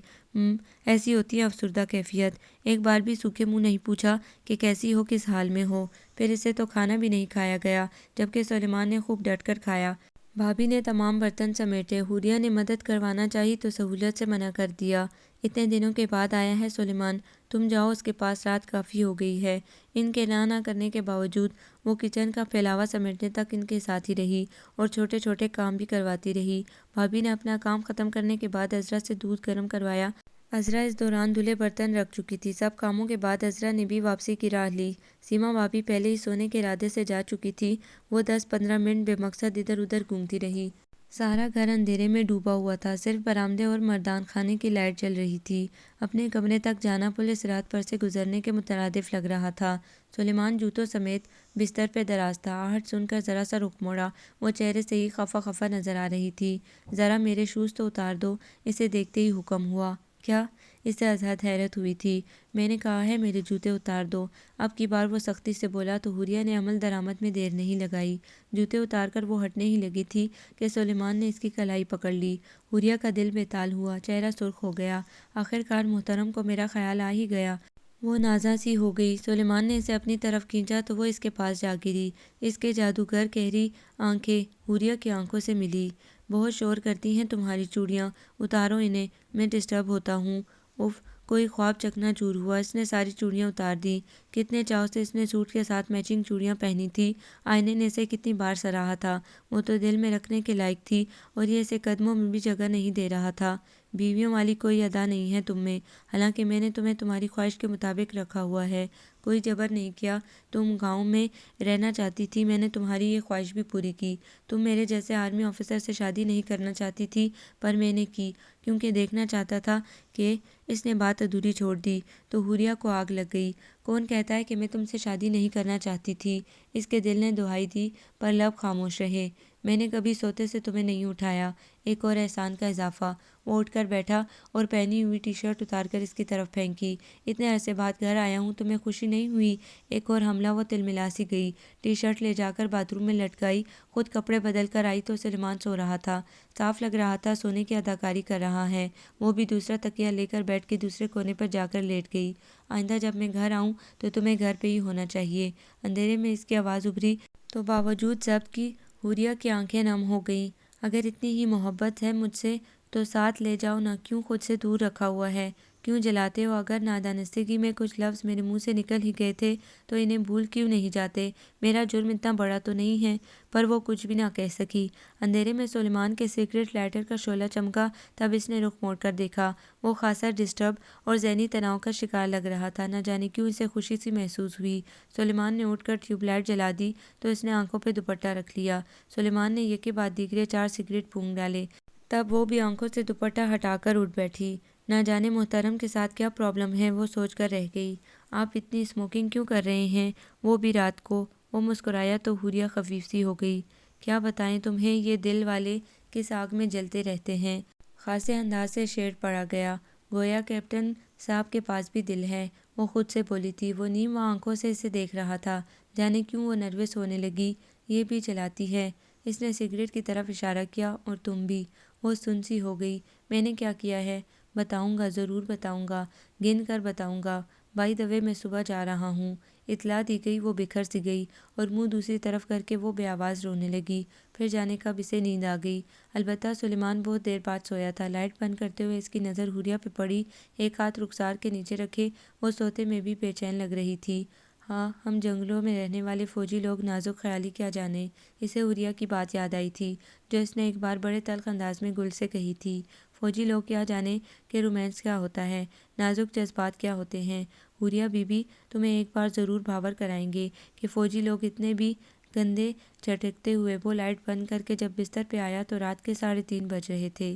ایسی ہوتی ہے افسردہ کیفیت۔ ایک بار بھی سوکھے منہ نہیں پوچھا کہ کیسی ہو، کس حال میں ہو۔ پھر اسے تو کھانا بھی نہیں کھایا گیا، جبکہ سلیمان نے خوب ڈٹ کر کھایا۔ بھابھی نے تمام برتن سمیٹے۔ حوریہ نے مدد کروانا چاہی تو سہولت سے منع کر دیا۔ اتنے دنوں کے بعد آیا ہے سلیمان، تم جاؤ، اس کے پاس رات کافی ہو گئی ہے۔ ان کے نہ کرنے کے باوجود وہ کچن کا پھیلاوا سمیٹنے تک ان کے ساتھ ہی رہی اور چھوٹے چھوٹے کام بھی کرواتی رہی۔ بھابھی نے اپنا کام ختم کرنے کے بعد عذرا سے دودھ گرم کروایا۔ عذرا اس دوران دھلے برتن رکھ چکی تھی۔ سب کاموں کے بعد عذرا نے بھی واپسی کی راہ لی۔ سیما بھابھی پہلے ہی سونے کے ارادے سے جا چکی تھی۔ وہ 10-15 منٹ بے مقصد ادھر ادھر گھومتی رہی۔ سارا گھر اندھیرے میں ڈوبا ہوا تھا، صرف برآمدے اور مردان خانے کی لائٹ جل رہی تھی۔ اپنے کمرے تک جانا پولیس رات پر سے گزرنے کے مترادف لگ رہا تھا۔ سلیمان جوتوں سمیت بستر پہ دراز تھا۔ آہٹ سن کر ذرا سا رخ موڑا۔ وہ چہرے سے ہی خفا خفا نظر آ رہی تھی۔ ذرا میرے شوز تو اتار دو، اسے دیکھتے ہی حکم ہوا۔ کیا؟ اسے ازحد حیرت ہوئی تھی۔ میں نے کہا ہے میرے جوتے اتار دو۔ اب کی بار وہ سختی سے بولا تو حوریہ نے عمل درآمد میں دیر نہیں لگائی۔ جوتے اتار کر وہ ہٹنے ہی لگی تھی کہ سلیمان نے اس کی کلائی پکڑ لی۔ حوریہ کا دل بےتال ہوا، چہرہ سرخ ہو گیا۔ آخر کار محترم کو میرا خیال آ ہی گیا۔ وہ نازاں سی ہو گئی۔ سلیمان نے اسے اپنی طرف کھینچا تو وہ اس کے پاس جا گری۔ اس کے جادوگر گہری آنکھیں حوریہ کی آنکھوں سے ملی۔ بہت شور کرتی ہیں تمہاری چوڑیاں، اتارو انہیں، میں ڈسٹرب ہوتا ہوں۔ اف، کوئی خواب چکنا چور ہوا۔ اس نے ساری چوڑیاں اتار دیں۔ کتنے چاؤ سے اس نے سوٹ کے ساتھ میچنگ چوڑیاں پہنی تھی۔ آئینے نے اسے کتنی بار سراہا تھا۔ وہ تو دل میں رکھنے کے لائق تھی اور یہ اسے قدموں میں بھی جگہ نہیں دے رہا تھا۔ بیویوں والی کوئی ادا نہیں ہے تم میں، حالانکہ میں نے تمہیں تمہاری خواہش کے مطابق رکھا ہوا ہے، کوئی جبر نہیں کیا۔ تم گاؤں میں رہنا چاہتی تھی، میں نے تمہاری یہ خواہش بھی پوری کی۔ تم میرے جیسے آرمی آفیسر سے شادی نہیں کرنا چاہتی تھی، پر میں نے کی، کیونکہ دیکھنا چاہتا تھا کہ… اس نے بات ادھوری چھوڑ دی تو حوریہ کو آگ لگ گئی۔ کون کہتا ہے کہ میں تم سے شادی نہیں کرنا چاہتی تھی؟ اس کے دل نے دہائی دی، پر لب خاموش رہے۔ میں نے کبھی سوتے سے تمہیں نہیں اٹھایا۔ ایک اور احسان کا اضافہ۔ وہ اٹھ کر بیٹھا اور پہنی ہوئی ٹی شرٹ اتار کر اس کی طرف پھینکی۔ اتنے عرصے بعد گھر آیا ہوں، تمہیں خوشی نہیں ہوئی؟ ایک اور حملہ۔ وہ تلملا سی گئی، ٹی شرٹ لے جا کر باتھ روم میں لٹکائی، خود کپڑے بدل کر آئی تو سلیمان سو رہا تھا۔ صاف لگ رہا تھا سونے کی اداکاری کر رہا ہے۔ وہ بھی دوسرا تکیہ لے کر بیڈ کے دوسرے کونے پر جا کر لیٹ گئی۔ آئندہ جب میں گھر آؤں تو تمہیں گھر پہ ہی ہونا چاہیے۔ اندھیرے میں اس کی آواز ابھری تو باوجود ضبط کی حوریہ کی آنکھیں نم ہو گئیں۔ اگر اتنی ہی محبت ہے مجھ سے تو ساتھ لے جاؤ نا، کیوں خود سے دور رکھا ہوا ہے؟ کیوں جلاتے ہو؟ اگر نادانستگی میں کچھ لفظ میرے منہ سے نکل ہی گئے تھے تو انہیں بھول کیوں نہیں جاتے؟ میرا جرم اتنا بڑا تو نہیں ہے۔ پر وہ کچھ بھی نہ کہہ سکی۔ اندھیرے میں سلیمان کے سگریٹ لائٹر کا شعلہ چمکا، تب اس نے رخ موڑ کر دیکھا۔ وہ خاصا ڈسٹرب اور ذہنی تناؤ کا شکار لگ رہا تھا۔ نہ جانے کیوں اسے خوشی سی محسوس ہوئی۔ سلیمان نے اٹھ کر ٹیوب لائٹ جلا دی تو اس نے آنکھوں پہ دوپٹہ رکھ لیا۔ سلیمان نے یکے بعد دیگرے 4 سگریٹ پھونک ڈالے، تب وہ بھی آنکھوں سے دوپٹہ ہٹا کر اٹھ بیٹھی۔ نہ جانے محترم کے ساتھ کیا پرابلم ہے، وہ سوچ کر رہ گئی۔ آپ اتنی اسموکنگ کیوں کر رہے ہیں، وہ بھی رات کو؟ وہ مسکرایا تو حوریہ خفیف سی ہو گئی۔ کیا بتائیں تمہیں، یہ دل والے کس آگ میں جلتے رہتے ہیں۔ خاصے انداز سے شعر پڑھا گیا، گویا کیپٹن صاحب کے پاس بھی دل ہے، وہ خود سے بولی تھی۔ وہ نیم آنکھوں سے اسے دیکھ رہا تھا۔ جانے کیوں وہ نروس ہونے لگی۔ یہ بھی جلاتی ہے۔ اس نے سگریٹ کی طرف اشارہ کیا، اور تم بھی۔ وہ سن سی ہو گئی۔ میں نے کیا کیا ہے؟ بتاؤں گا، ضرور بتاؤں گا، گن کر بتاؤں گا۔ بائی دا وے میں صبح جا رہا ہوں۔ اطلاع دی گئی، وہ بکھر سی گئی اور منہ دوسری طرف کر کے وہ بے آواز رونے لگی۔ پھر جانے کب اسے نیند آ گئی۔ البتہ سلیمان بہت دیر بعد سویا تھا۔ لائٹ بند کرتے ہوئے اس کی نظر حوریہ پہ پڑی۔ ایک ہاتھ رخسار کے نیچے رکھے وہ سوتے میں بھی بے چین لگ رہی تھی۔ ہاں، ہم جنگلوں میں رہنے والے فوجی لوگ نازک خیالی کیا جانیں۔ اسے حوریہ کی بات یاد آئی تھی جو اس نے ایک بار بڑے تلخ انداز میں گل سے کہی تھی۔ فوجی لوگ کیا جانیں کہ رومانس کیا ہوتا ہے، نازک جذبات کیا ہوتے ہیں۔ حوریہ بی بی، تمہیں ایک بار ضرور بھاور کرائیں گے کہ فوجی لوگ اتنے بھی گندے۔ چٹکتے ہوئے وہ لائٹ بند کر کے جب بستر پہ آیا تو رات کے 3:30 بج رہے تھے۔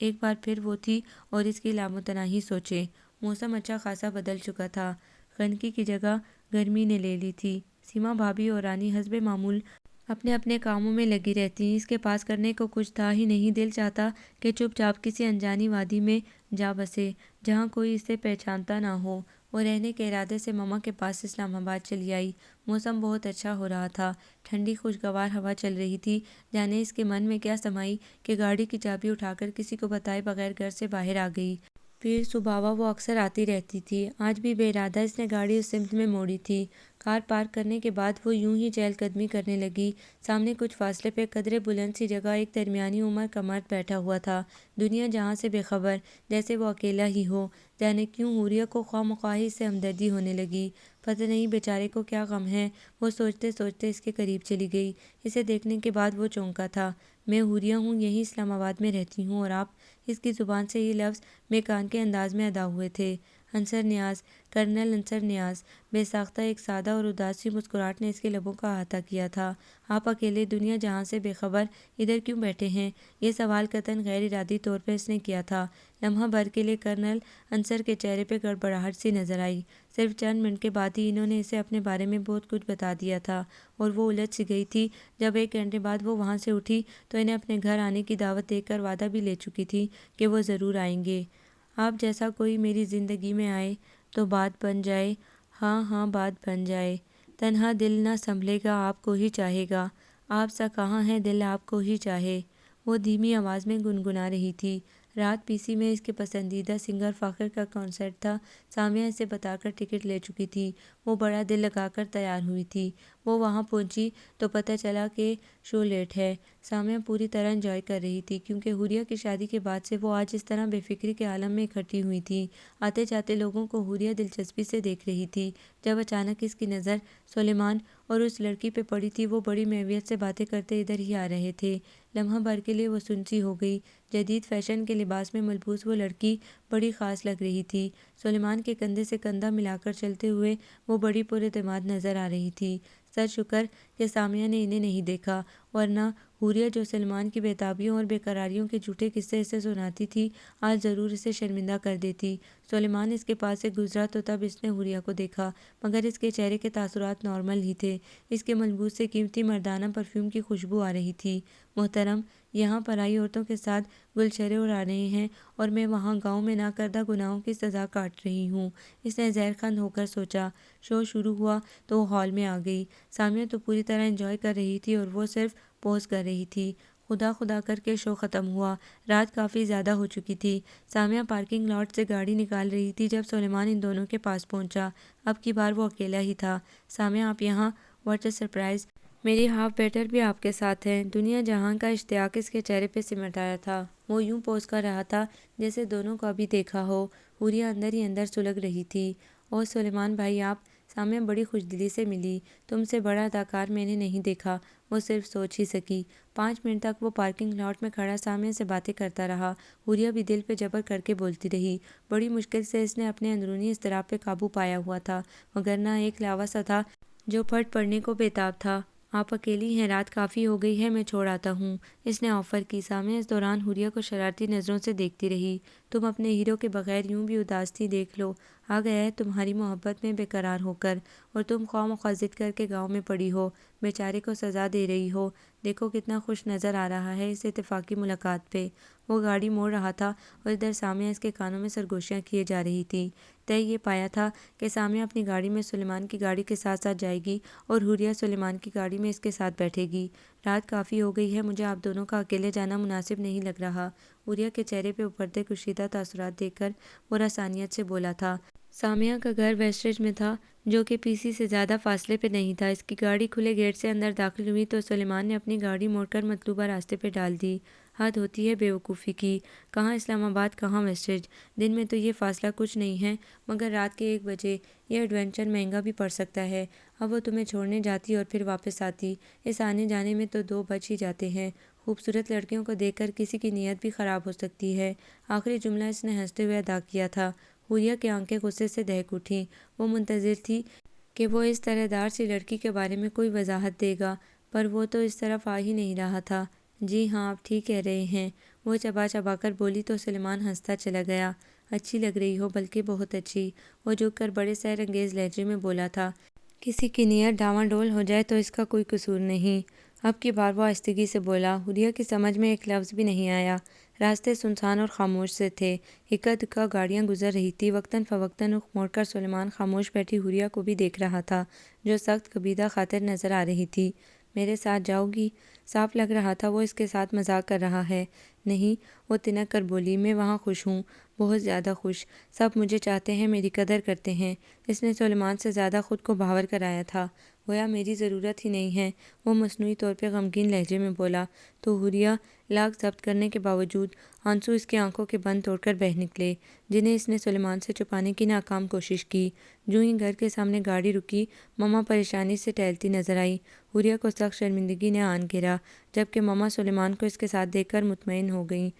ایک بار پھر وہ تھی اور اس کی لامتناہی سوچیں۔ موسم اچھا خاصا بدل چکا تھا۔ خنکی کی جگہ گرمی نے لے لی تھی۔ سیما بھابھی اور رانی حسب معمول اپنے اپنے کاموں میں لگی رہتی۔ اس کے پاس کرنے کو کچھ تھا ہی نہیں، دل چاہتا کہ چپ چاپ کسی انجانی وادی میں جا بسے جہاں کوئی اسے پہچانتا نہ ہو۔ وہ رہنے کے ارادے سے مما کے پاس اسلام آباد چلی آئی۔ موسم بہت اچھا ہو رہا تھا، ٹھنڈی خوشگوار ہوا چل رہی تھی۔ جانے اس کے من میں کیا سمائی کہ گاڑی کی چابی اٹھا کر کسی کو بتائے بغیر گھر سے باہر آ گئی۔ پیر صبح وہ اکثر آتی رہتی تھی، آج بھی بے ارادہ اس نے گاڑی اس سمت میں موڑی تھی۔ کار پارک کرنے کے بعد وہ یوں ہی چہل قدمی کرنے لگی۔ سامنے کچھ فاصلے پہ قدرے بلند سی جگہ ایک درمیانی عمر کا مرد بیٹھا ہوا تھا، دنیا جہاں سے بے خبر، جیسے وہ اکیلا ہی ہو۔ جانے کیوں حوریہ کو خواہ مخواہ اس سے ہمدردی ہونے لگی۔ پتہ نہیں بیچارے کو کیا غم ہے، وہ سوچتے سوچتے اس کے قریب چلی گئی۔ اسے دیکھنے کے بعد وہ چونکا تھا۔ میں حوریہ ہوں، یہیں اسلام آباد میں رہتی ہوں، اور آپ؟ اس کی زبان سے یہ لفظ بے کان کے انداز میں ادا ہوئے تھے۔ انصر نیاز، کرنل انصر نیاز۔ بے ساختہ ایک سادہ اور اداس سی مسکراہٹ نے اس کے لبوں کا احاطہ کیا تھا۔ آپ اکیلے، دنیا جہاں سے بے خبر، ادھر کیوں بیٹھے ہیں؟ یہ سوال قطعاً غیر ارادی طور پر اس نے کیا تھا۔ لمحہ بھر کے لیے کرنل انصر کے چہرے پہ گڑبڑاہٹ سی نظر آئی۔ صرف چند منٹ کے بعد ہی انہوں نے اسے اپنے بارے میں بہت کچھ بتا دیا تھا، اور وہ الجھ سی گئی تھی۔ جب 1 گھنٹے بعد وہ وہاں سے اٹھی تو انہیں اپنے گھر آنے کی دعوت دے کر وعدہ بھی لے چکی تھی کہ وہ ضرور آئیں گے۔ آپ جیسا کوئی میری زندگی میں آئے تو بات بن جائے۔ ہاں ہاں، بات بن جائے۔ تنہا دل نہ سنبھلے گا، آپ کو ہی چاہے گا۔ آپ سا کہاں ہے دل آپ کو ہی چاہے۔ وہ دھیمی آواز میں گنگنا رہی تھی۔ رات پی سی میں اس کے پسندیدہ سنگر فاخر کا کنسرٹ تھا۔ سامیہ اسے بتا کر ٹکٹ لے چکی تھی۔ وہ بڑا دل لگا کر تیار ہوئی تھی۔ وہ وہاں پہنچی تو پتہ چلا کہ شو لیٹ ہے۔ سامیہ پوری طرح انجوائے کر رہی تھی، کیونکہ حوریہ کی شادی کے بعد سے وہ آج اس طرح بے فکری کے عالم میں اکٹھی ہوئی تھی۔ آتے جاتے لوگوں کو حوریہ دلچسپی سے دیکھ رہی تھی۔ جب اچانک اس کی نظر سلیمان اور اس لڑکی پہ پڑی تھی، وہ بڑی میویت سے باتیں کرتے ادھر ہی آ رہے تھے۔ لمحہ بھر کے لیے وہ سن سی ہو گئی۔ جدید فیشن کے لباس میں ملبوس وہ لڑکی بڑی خاص لگ رہی تھی۔ سلیمان کے کندھے سے کندھا ملا کر چلتے ہوئے وہ بڑی پراعتماد نظر آ رہی تھی۔ سر شکر کہ سامیہ نے انہیں نہیں دیکھا، ورنہ حوریہ جو سلیمان کی بےتابیوں اور بے قراریوں کے جھوٹے قصے اسے سناتی تھی، آج ضرور اسے شرمندہ کر دیتی۔ سلیمان اس کے پاس سے گزرا تو تب اس نے حوریہ کو دیکھا، مگر اس کے چہرے کے تاثرات نارمل ہی تھے۔ اس کے ملبوس سے قیمتی مردانہ پرفیوم کی خوشبو آ رہی تھی۔ محترم، یہاں پرائی عورتوں کے ساتھ گلچھرے اڑا رہے ہیں، اور میں وہاں گاؤں میں نہ کردہ گناہوں کی سزا کاٹ رہی ہوں، اس نے زہرخند ہو کر سوچا۔ شو شروع ہوا تو وہ ہال میں آ گئی۔ سامیہ تو پوری طرح انجوائے کر رہی تھی اور وہ صرف پوز کر رہی تھی۔ خدا خدا کر کے شو ختم ہوا۔ رات کافی زیادہ ہو چکی تھی۔ سامیہ پارکنگ لاٹ سے گاڑی نکال رہی تھی جب سلیمان ان دونوں کے پاس پہنچا۔ اب کی بار وہ اکیلا ہی تھا۔ سامیہ، آپ یہاں؟ What a surprise! میری ہاف بیٹر بھی آپ کے ساتھ ہے۔ دنیا جہاں کا اشتیاق اس کے چہرے پہ سمٹ آیا تھا۔ وہ یوں پوز کر رہا تھا جیسے دونوں کو ابھی دیکھا ہو۔ حوریہ اندر ہی اندر سلگ رہی تھی۔ اوہ سلیمان بھائی، آپ! سامیہ بڑی خوش دلی سے ملی۔ تم سے بڑا اداکار میں نے نہیں دیکھا، وہ صرف سوچ ہی سکی۔ 5 منٹ تک وہ پارکنگ لاٹ میں کھڑا سامیہ سے باتیں کرتا رہا۔ حوریہ بھی دل پہ جبر کر کے بولتی رہی۔ بڑی مشکل سے اس نے اپنے اندرونی اضطراب پہ قابو پایا ہوا تھا، وگرنہ ایک لاوا سا تھا جو پھٹ پڑنے کو بےتاب تھا۔ آپ اکیلی ہیں؟ رات کافی ہو گئی ہے، میں چھوڑ آتا ہوں، اس نے آفر کی۔ سامیہ اس دوران حوریہ کو شرارتی نظروں سے دیکھتی رہی۔ تم اپنے ہیرو کے بغیر یوں بھی اداس تھی، دیکھ لو، آ گیا ہے تمہاری محبت میں بے قرار ہو کر، اور تم خواہ مخواہ ضد کر کے گاؤں میں پڑی ہو، بیچارے کو سزا دے رہی ہو۔ دیکھو کتنا خوش نظر آ رہا ہے اس اتفاقی ملاقات پہ۔ وہ گاڑی موڑ رہا تھا اور ادھر سامیہ اس کے کانوں میں سرگوشیاں کیے جا رہی تھی۔ طے یہ پایا تھا کہ سامیہ اپنی گاڑی میں سلیمان کی گاڑی کے ساتھ ساتھ جائے گی اور حوریہ سلیمان کی گاڑی میں اس کے ساتھ بیٹھے گی۔ رات کافی ہو گئی ہے، مجھے آپ دونوں کا اکیلے جانا مناسب نہیں لگ رہا، حوریہ کے چہرے پہ ابھرتے کشیدہ تاثرات دیکھ کر وہ رسانیت سے بولا تھا۔ سامیہ کا گھر ویسٹ رج میں تھا، جو کہ پی سی سے زیادہ فاصلے پہ نہیں تھا۔ اس کی گاڑی کھلے گیٹ سے اندر داخل ہوئی تو سلیمان نے اپنی گاڑی موڑ کر مطلوبہ راستے پہ ڈال دی۔ حد ہوتی ہے بیوقوفی کی، کہاں اسلام آباد کہاں ویسٹ رج، دن میں تو یہ فاصلہ کچھ نہیں ہے، مگر رات کے 1 بجے یہ ایڈونچر مہنگا بھی پڑ سکتا ہے۔ اب وہ تمہیں چھوڑنے جاتی اور پھر واپس آتی، اس آنے جانے میں تو 2 بج ہی جاتے ہیں۔ خوبصورت لڑکیوں کو دیکھ کر کسی کی نیت بھی خراب ہو سکتی ہے۔ آخری جملہ اس نے ہنستے ہوئے ادا کیا تھا۔ حوریہ کی آنکھیں غصے سے دہک اٹھیں۔ وہ منتظر تھی کہ وہ اس طرح دار سی لڑکی کے بارے میں کوئی وضاحت دے گا، پر وہ تو اس طرف آ ہی نہیں رہا تھا۔ جی ہاں، آپ ٹھیک کہہ رہے ہیں، وہ چبا چبا کر بولی تو سلیمان ہنستا چلا گیا۔ اچھی لگ رہی ہو، بلکہ بہت اچھی، وہ جھک کر بڑے سحر انگیز لہجے میں بولا تھا۔ کسی کی نیت ڈاواڈول ہو جائے تو اس کا کوئی قصور نہیں۔ اب کی بار وہ آہستگی سے بولا۔ حوریہ کی سمجھ میں ایک لفظ بھی نہیں آیا۔ راستے سنسان اور خاموش سے تھے، اکا دکا گاڑیاں گزر رہی تھی۔ وقتاً فوقتاً رخ موڑ کر سلیمان خاموش بیٹھی حوریہ کو بھی دیکھ رہا تھا، جو سخت کبیدہ خاطر نظر آ رہی تھی۔ میرے ساتھ جاؤ گی؟ صاف لگ رہا تھا وہ اس کے ساتھ مذاق کر رہا ہے۔ نہیں، وہ تنک کر بولی، میں وہاں خوش ہوں، بہت زیادہ خوش۔ سب مجھے چاہتے ہیں، میری قدر کرتے ہیں۔ اس نے سلیمان سے زیادہ خود کو بھاور کرایا تھا، گویا میری ضرورت ہی نہیں ہے۔ وہ مصنوعی طور پہ غمگین لہجے میں بولا تو حوریہ لاکھ ضبط کرنے کے باوجود آنسو اس کی آنکھوں کے بند توڑ کر بہہ نکلے، جنہیں اس نے سلیمان سے چھپانے کی ناکام کوشش کی۔ جوں ہی گھر کے سامنے گاڑی رکی، مما پریشانی سے ٹہلتی نظر آئی۔ حوریہ کو سخت شرمندگی نے آن گھیرا، جبکہ مما سلیمان کو اس کے ساتھ دیکھ کر مطمئن ہو گئیں۔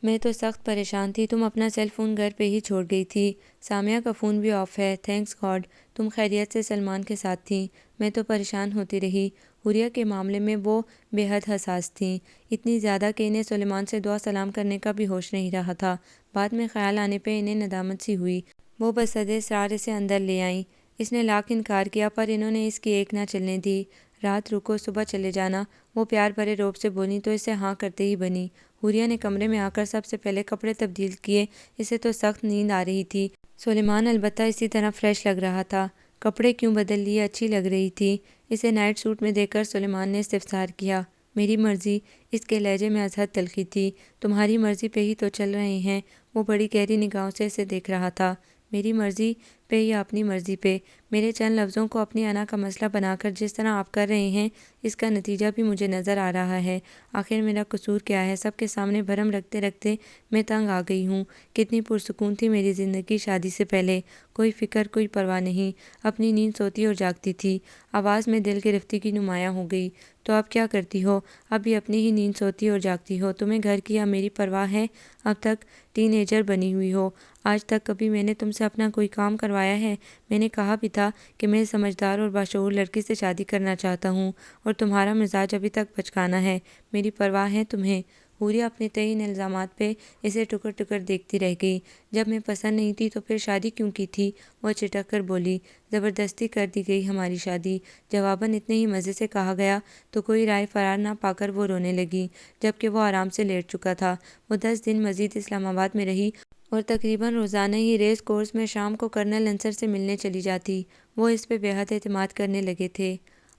میں تو سخت پریشان تھی، تم اپنا سیل فون گھر پہ ہی چھوڑ گئی تھی۔ سامیہ کا فون بھی آف ہے، تھینکس گاڈ تم خیریت سے سلمان کے ساتھ تھیں۔ میں تو پریشان ہوتی رہی۔ حوریہ کے معاملے میں وہ بے حد حساس تھیں، اتنی زیادہ کہ انہیں سلیمان سے دعا سلام کرنے کا بھی ہوش نہیں رہا تھا۔ بعد میں خیال آنے پہ انہیں ندامت سی ہوئی۔ وہ بصد اصرار اسے اندر لے آئیں۔ اس نے لاکھ انکار کیا، پر انہوں نے اس کی ایک نہ چلنے دی۔ رات رکو، صبح چلے جانا، وہ پیار بھرے روب سے بولیں تو اسے ہاں کرتے ہی بنی۔ حوریہ نے کمرے میں آ کر سب سے پہلے کپڑے تبدیل کیے، اسے تو سخت نیند آ رہی تھی۔ سلیمان البتہ اسی طرح فریش لگ رہا تھا۔ کپڑے کیوں بدل لیے، اچھی لگ رہی تھی۔ اسے نائٹ سوٹ میں دیکھ کر سلیمان نے استفسار کیا۔ میری مرضی، اس کے لہجے میں ازحد تلخی تھی۔ تمہاری مرضی پہ ہی تو چل رہے ہیں۔ وہ بڑی گہری نگاہوں سے اسے دیکھ رہا تھا۔ میری مرضی پہ یا اپنی مرضی پہ؟ میرے چند لفظوں کو اپنی انا کا مسئلہ بنا کر جس طرح آپ کر رہے ہیں، اس کا نتیجہ بھی مجھے نظر آ رہا ہے۔ آخر میرا قصور کیا ہے؟ سب کے سامنے بھرم رکھتے رکھتے میں تنگ آ گئی ہوں۔ کتنی پرسکون تھی میری زندگی شادی سے پہلے، کوئی فکر، کوئی پرواہ نہیں، اپنی نیند سوتی اور جاگتی تھی۔ آواز میں دل گرفتگی نمایاں ہو گئی۔ تو اب کیا کرتی ہو؟ اب بھی اپنی ہی نیند سوتی اور جاگتی ہو؟ تمہیں گھر کی یا میری پرواہ ہے؟ اب تک ٹین ایجر بنی ہوئی ہو، آج تک کبھی میں نے تم سے اپنا کوئی کام کروایا ہے؟ میں نے کہا بھی تھا کہ میں سمجھدار اور باشعور لڑکی سے شادی کرنا چاہتا ہوں، اور تمہارا مزاج ابھی تک بچکانا ہے۔ میری پرواہ ہے تمہیں؟ حوریہ اپنے تئیں ان الزامات پہ اسے ٹکر ٹکر دیکھتی رہ گئی۔ جب میں پسند نہیں تھی تو پھر شادی کیوں کی تھی؟ وہ چٹک کر بولی۔ زبردستی کر دی گئی ہماری شادی، جواباً اتنے ہی مزے سے کہا گیا تو کوئی رائے فرار نہ پا کر وہ رونے لگی، جبکہ وہ آرام سے لیٹ چکا تھا۔ وہ 10 دن مزید اسلام آباد میں رہی اور تقریباً روزانہ ہی ریس کورس میں شام کو کرنل انصر سے ملنے چلی جاتی۔ وہ اس پہ بے حد اعتماد کرنے لگے تھے۔